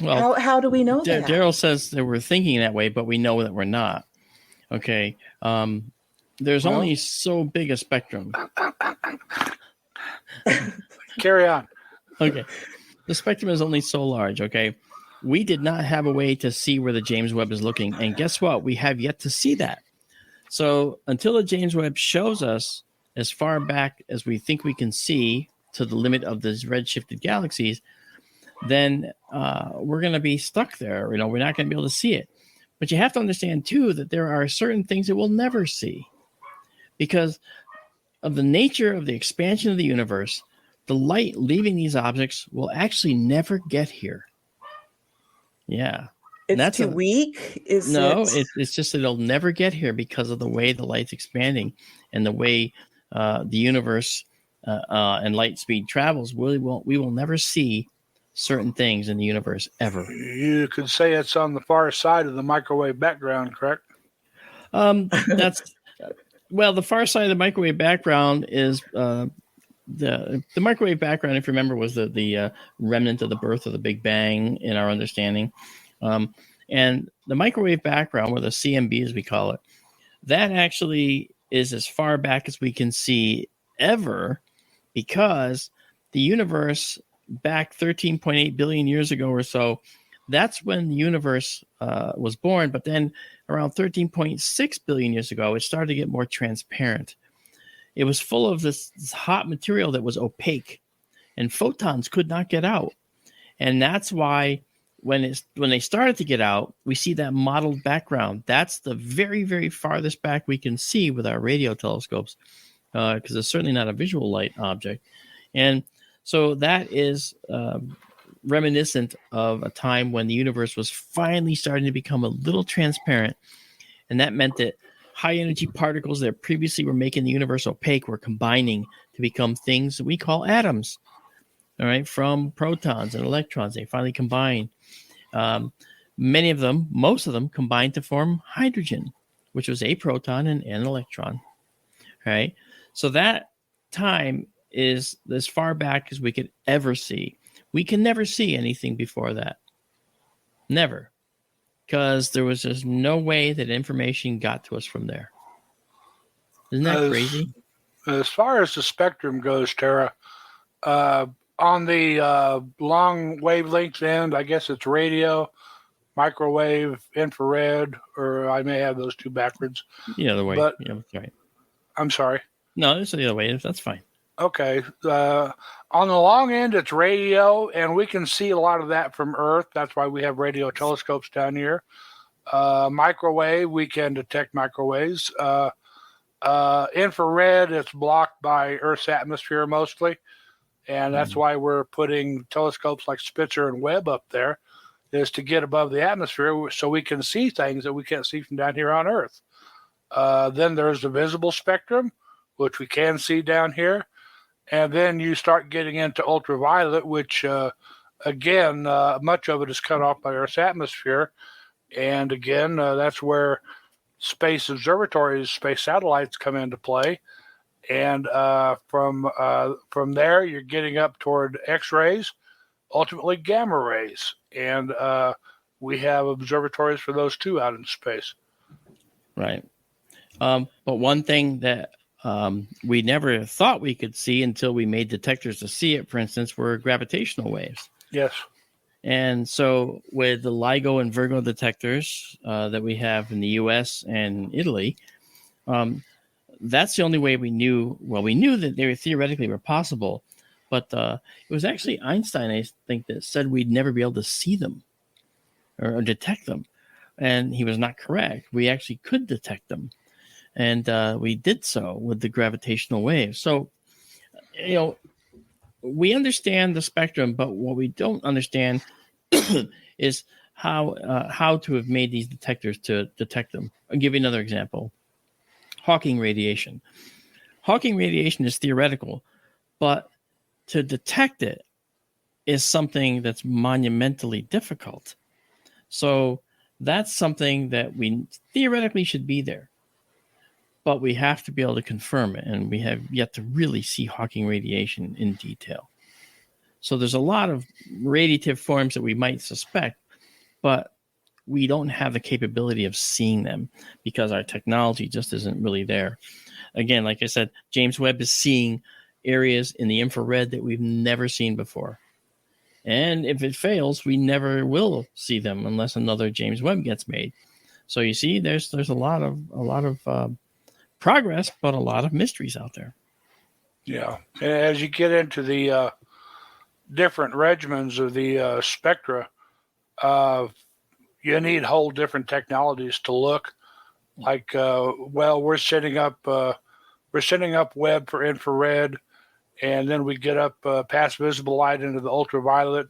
Well, how do we know that? Daryl says that we're thinking that way, but we know that we're not. Okay. There's only so big a spectrum. Carry on. Okay. The spectrum is only so large. Okay. We did not have a way to see where the James Webb is looking. And guess what? We have yet to see that. So until the James Webb shows us as far back as we think we can see to the limit of these redshifted galaxies, then we're going to be stuck there. We're not going to be able to see it. But you have to understand, too, that there are certain things that we'll never see because of the nature of the expansion of the universe. The light leaving these objects will actually never get here. Yeah. It's too weak? It's just that it'll never get here because of the way the light's expanding and the way the universe and light speed travels. We will never see certain things in the universe ever. You could say it's on the far side of the microwave background, correct? The far side of the microwave background is the microwave background, if you remember, was the remnant of the birth of the Big Bang in our understanding. And the microwave background, or the CMB as we call it, that actually is as far back as we can see ever, because the universe back 13.8 billion years ago or so, that's when the universe was born. But then around 13.6 billion years ago, it started to get more transparent. It was full of this hot material that was opaque, and photons could not get out. And that's why when they started to get out, we see that mottled background. That's the very, very farthest back we can see with our radio telescopes, because it's certainly not a visual light object. And so that is reminiscent of a time when the universe was finally starting to become a little transparent. And that meant that high energy particles that previously were making the universe opaque were combining to become things that we call atoms. All right, from protons and electrons, they finally combine. Most of them combined to form hydrogen, which was a proton and an electron. All right, so that time is as far back as we could ever see. We can never see anything before that. Never. Because there was just no way that information got to us from there. Isn't that crazy? As far as the spectrum goes, Tara, on the long wavelength end, I guess it's radio, microwave, infrared, or I may have those two backwards. The other way. But, yeah, that's right. I'm sorry. No, it's the other way. That's fine. Okay. On the long end, it's radio, and we can see a lot of that from Earth. That's why we have radio telescopes down here. Microwave, we can detect microwaves. Infrared, it's blocked by Earth's atmosphere mostly, and that's why we're putting telescopes like Spitzer and Webb up there, is to get above the atmosphere so we can see things that we can't see from down here on Earth. Then there's the visible spectrum, which we can see down here. And then you start getting into ultraviolet, which, again, much of it is cut off by Earth's atmosphere. And again, that's where space observatories, space satellites come into play. And from there, you're getting up toward X-rays, ultimately gamma rays. And we have observatories for those too out in space. Right. But one thing that we never thought we could see until we made detectors to see it, for instance, were gravitational waves. Yes. And so with the LIGO and Virgo detectors that we have in the U.S. and Italy, that's the only way we knew. Well, we knew that they theoretically were possible, but it was actually Einstein, I think, that said we'd never be able to see them or detect them. And he was not correct. We actually could detect them. And we did so with the gravitational waves. So, we understand the spectrum, but what we don't understand is how to have made these detectors to detect them. I'll give you another example. Hawking radiation. Hawking radiation is theoretical, but to detect it is something that's monumentally difficult. So that's something that we theoretically should be there. But we have to be able to confirm it, and we have yet to really see Hawking radiation in detail. So there's a lot of radiative forms that we might suspect, but we don't have the capability of seeing them because our technology just isn't really there. Again, like I said, James Webb is seeing areas in the infrared that we've never seen before. And if it fails, we never will see them unless another James Webb gets made. So you see, there's a lot of progress, but a lot of mysteries out there. Yeah. As you get into the different regimens of the spectra, you need whole different technologies to look. Like, we're setting up Webb for infrared, and then we get up past visible light into the ultraviolet,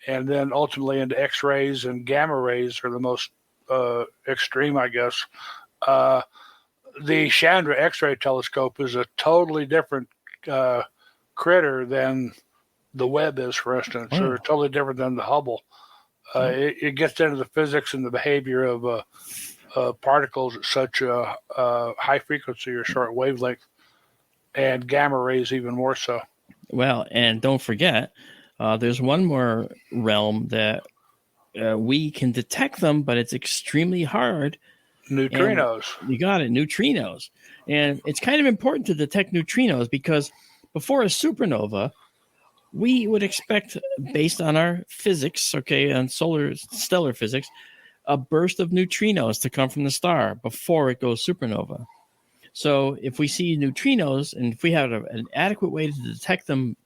and then ultimately into X-rays, and gamma rays are the most extreme, I guess. The Chandra X-ray telescope is a totally different critter than the Webb is, for instance, or totally different than the Hubble. It gets into the physics and the behavior of particles at such a high frequency or short wavelength, and gamma rays even more so. Well, and don't forget, there's one more realm that we can detect them, but it's extremely hard. Neutrinos. You got it, neutrinos. And it's kind of important to detect neutrinos because before a supernova, we would expect, based on our physics, okay, on stellar physics, a burst of neutrinos to come from the star before it goes supernova. So if we see neutrinos, and if we have an adequate way to detect them,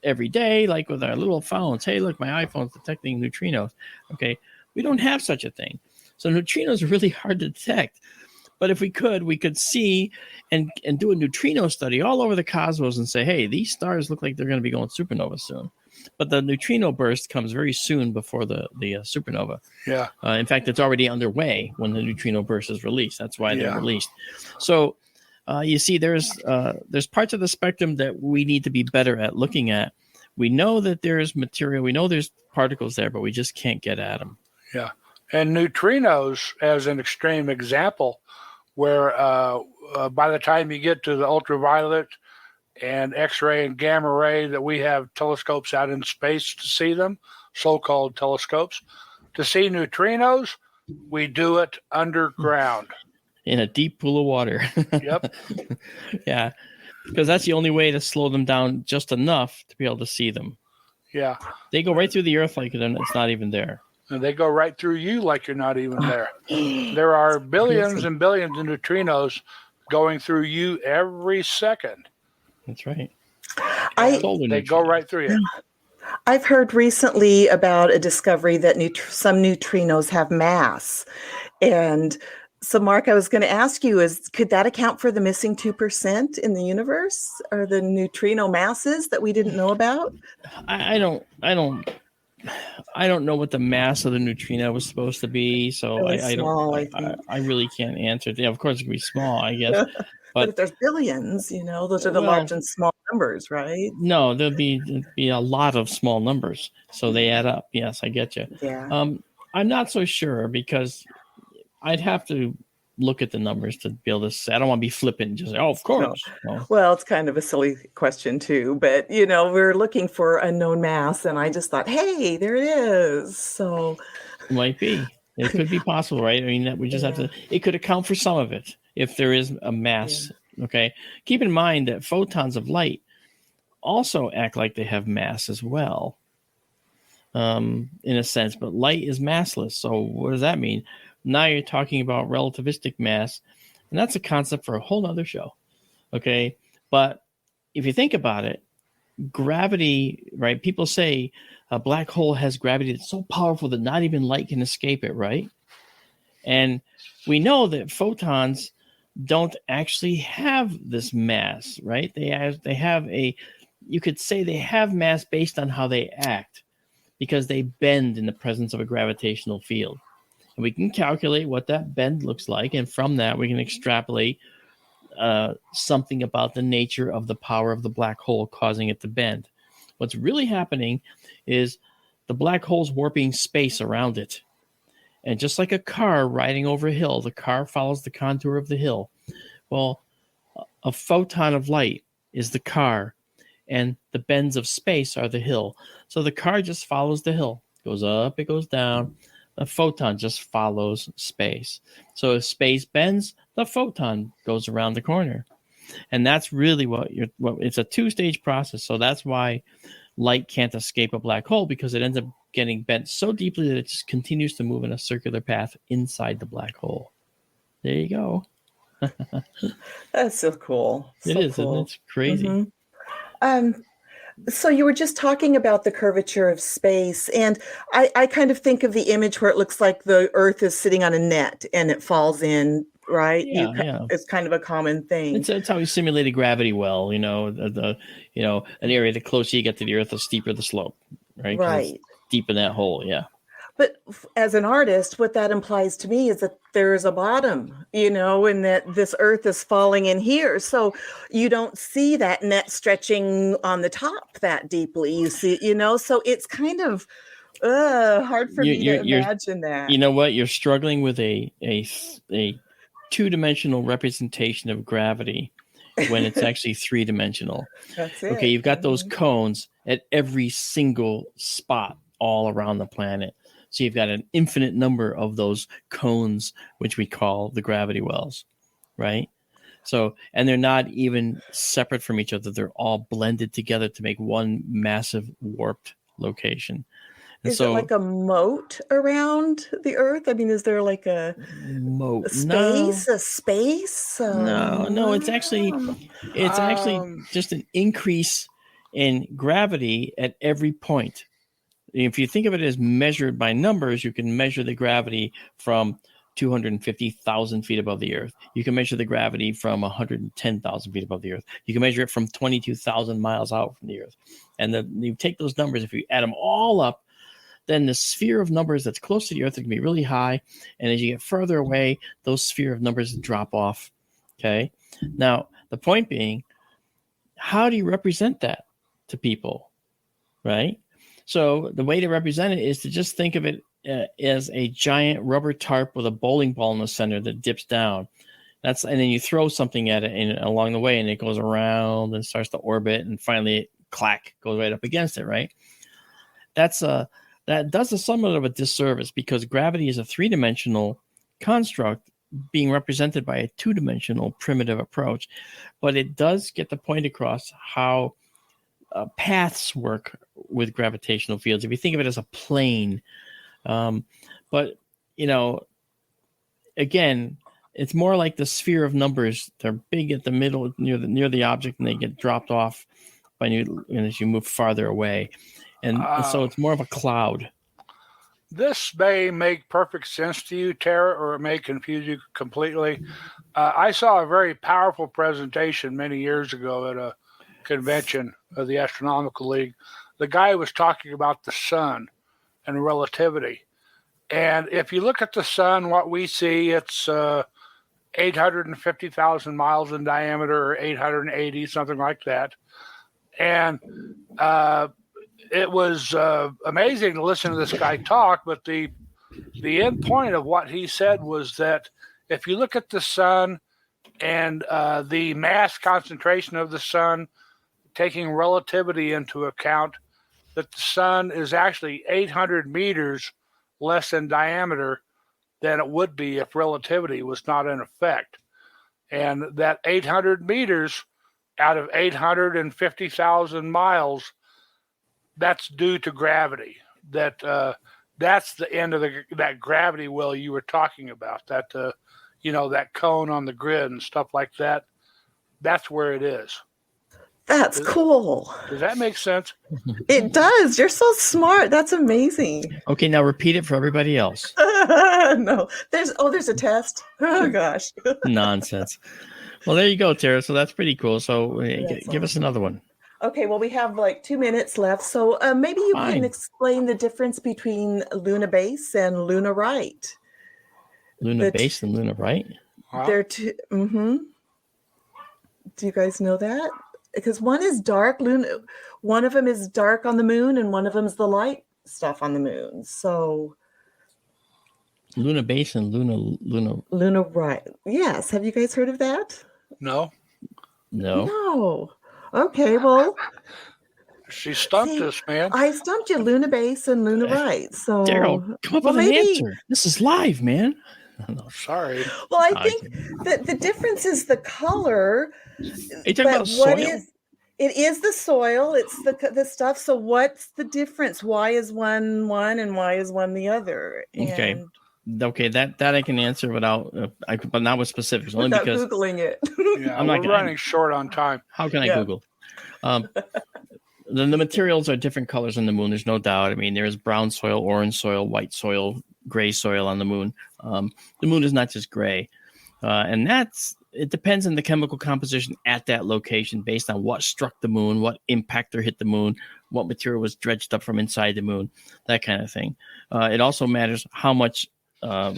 every day, like with our little phones, hey, look, my iPhone's detecting neutrinos. Okay, we don't have such a thing. So neutrinos are really hard to detect. But if we could see and do a neutrino study all over the cosmos and say, hey, these stars look like they're going to be going supernova soon. But the neutrino burst comes very soon before the supernova. Yeah. In fact, it's already underway when the neutrino burst is released. That's why they're released. So you see, there's parts of the spectrum that we need to be better at looking at. We know that there's material. We know there's particles there, but we just can't get at them. Yeah. And neutrinos, as an extreme example, where by the time you get to the ultraviolet and X-ray and gamma ray, that we have telescopes out in space to see them, so-called telescopes. To see neutrinos, we do it underground. In a deep pool of water. Yep. Yeah. Because that's the only way to slow them down just enough to be able to see them. Yeah. They go right through the Earth like it's not even there. And they go right through you like you're not even there. There are billions and billions of neutrinos going through you every second. That's right. They go right through you. I've heard recently about a discovery that some neutrinos have mass. And so, Mark, I was going to ask you, could that account for the missing 2% in the universe? Or the neutrino masses that we didn't know about? I don't know what the mass of the neutrino was supposed to be, so I really can't answer it. Yeah, of course it could be small, I guess. But if there's billions, those are the large and small numbers, right? No, there'd be a lot of small numbers, so they add up. Yes, I get you. Yeah. I'm not so sure, because I'd have to look at the numbers to be able to say. I don't want to be flippant and just say, oh, of course. No. Well, it's kind of a silly question too, but we're looking for unknown mass, and I just thought, hey, there it is. So it might be. It could be possible, right? I mean, that we just have to. It could account for some of it if there is a mass. Yeah. Okay. Keep in mind that photons of light also act like they have mass as well, in a sense. But light is massless. So what does that mean? Now you're talking about relativistic mass, and that's a concept for a whole nother show. Okay. But if you think about it, gravity, right? People say a black hole has gravity that's so powerful that not even light can escape it, right? And we know that photons don't actually have this mass, right? They have you could say they have mass based on how they act, because they bend in the presence of a gravitational field. And we can calculate what that bend looks like, and from that we can extrapolate something about the nature of the power of the black hole causing it to bend. What's really happening is the black hole's warping space around it. And just like a car riding over a hill, the car follows the contour of the hill. Well, a photon of light is the car, and the bends of space are the hill. So the car just follows the hill. It goes up, it goes down. A photon just follows space. So if space bends, the photon goes around the corner. And that's really it's a two-stage process. So that's why light can't escape a black hole, because it ends up getting bent so deeply that it just continues to move in a circular path inside the black hole. There you go. That's so cool. It is, cool. It's crazy. Mm-hmm. So you were just talking about the curvature of space, and I kind of think of the image where it looks like the Earth is sitting on a net and it falls in, right? Yeah. It's kind of a common thing. It's how we simulated gravity well. An area, the closer you get to the Earth, the steeper the slope, right? Right. Deep in that hole, yeah. But as an artist, what that implies to me is that there is a bottom, and that this Earth is falling in here. So you don't see that net stretching on the top that deeply. You see, so it's kind of hard for me to imagine that. You know what? You're struggling with a two-dimensional representation of gravity when it's actually three-dimensional. That's it. Okay, you've got those cones at every single spot all around the planet. So you've got an infinite number of those cones, which we call the gravity wells, right? So, and they're not even separate from each other. They're all blended together to make one massive warped location. And is it like a moat around the Earth? I mean, is there like a moat? A space? No. It's actually just an increase in gravity at every point. If you think of it as measured by numbers, you can measure the gravity from 250,000 feet above the Earth. You can measure the gravity from 110,000 feet above the Earth. You can measure it from 22,000 miles out from the Earth. And you take those numbers, if you add them all up, then the sphere of numbers that's close to the Earth can be really high. And as you get further away, those sphere of numbers drop off. Okay. Now, the point being, how do you represent that to people? Right? So the way to represent it is to just think of it as a giant rubber tarp with a bowling ball in the center that dips down. And then you throw something at it along the way, and it goes around and starts to orbit, and finally it goes right up against it, right? That does a somewhat of a disservice, because gravity is a three-dimensional construct being represented by a two-dimensional primitive approach. But it does get the point across how paths work with gravitational fields. If you think of it as a plane, but again, it's more like the sphere of numbers. They're big at the middle, near the object, and they get dropped off as you move farther away, and so it's more of a cloud. This may make perfect sense to you, Tara, or it may confuse you completely. I saw a very powerful presentation many years ago at a convention of the Astronomical League. The guy was talking about the sun and relativity. And if you look at the sun, what we see, it's 850,000 miles in diameter, or 880, something like that. And it was amazing to listen to this guy talk, but the end point of what he said was that if you look at the sun and the mass concentration of the sun, taking relativity into account, that the sun is actually 800 meters less in diameter than it would be if relativity was not in effect. And that 800 meters out of 850,000 miles, that's due to gravity. That's the end of that gravity well you were talking about, that that cone on the grid and stuff like that. That's where it is. That's cool. Does that make sense? It does. You're so smart. That's amazing. Okay, now repeat it for everybody else. No, there's a test. Oh gosh. Nonsense. Well, there you go, Tara. So that's pretty cool. So give us another one. Okay, well, we have like 2 minutes left. So maybe you can explain the difference between Luna base and Luna right. Luna base and Luna right? They're two. Mm-hmm. Do you guys know that? Because one is dark. One of them is dark on the moon, and one of them is the light stuff on the moon. So Luna base and Luna right. Yes. Have you guys heard of that? No. Okay. Well, she stumped us, man. I stumped you, Luna base and Luna right. So Daryl, come up with an answer. This is live, man. No, sorry. Well, I think that the difference is the color. Are you talking about soil? It is the soil. It's the stuff. So what's the difference? Why is one and why is one the other? Okay, that I can answer without, but not with specifics. Only without because Googling it. Yeah, we're running short on time. How can I Google? The materials are different colors on the moon. There's no doubt. I mean, there is brown soil, orange soil, white soil, gray soil on the moon. The moon is not just gray, and it depends on the chemical composition at that location based on what struck the moon, what impactor hit the moon, what material was dredged up from inside the moon, that kind of thing. It also matters how much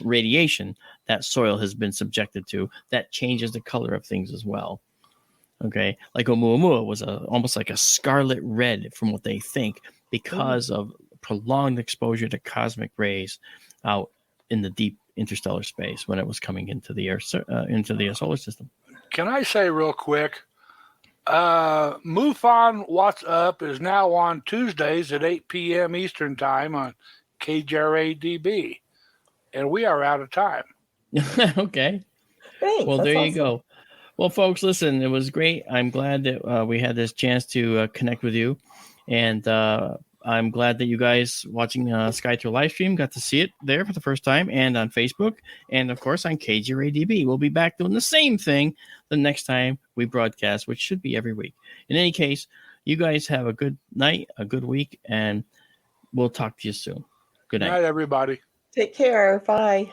radiation that soil has been subjected to. That changes the color of things as well. Okay, like Oumuamua was almost like a scarlet red from what they think because of prolonged exposure to cosmic rays out in the deep interstellar space when it was coming into the Earth, into the solar system. Can I say real quick, MUFON What's Up is now on Tuesdays at 8 p.m. Eastern Time on KJRA-DB, and we are out of time. Okay. Thanks. Well, there you go. Well, folks, listen, it was great. I'm glad that we had this chance to connect with you. And I'm glad that you guys watching Sky Tour live stream got to see it there for the first time and on Facebook. And, of course, on KGRADB. We'll be back doing the same thing the next time we broadcast, which should be every week. In any case, you guys have a good night, a good week, and we'll talk to you soon. Good night. Good night, everybody. Take care. Bye.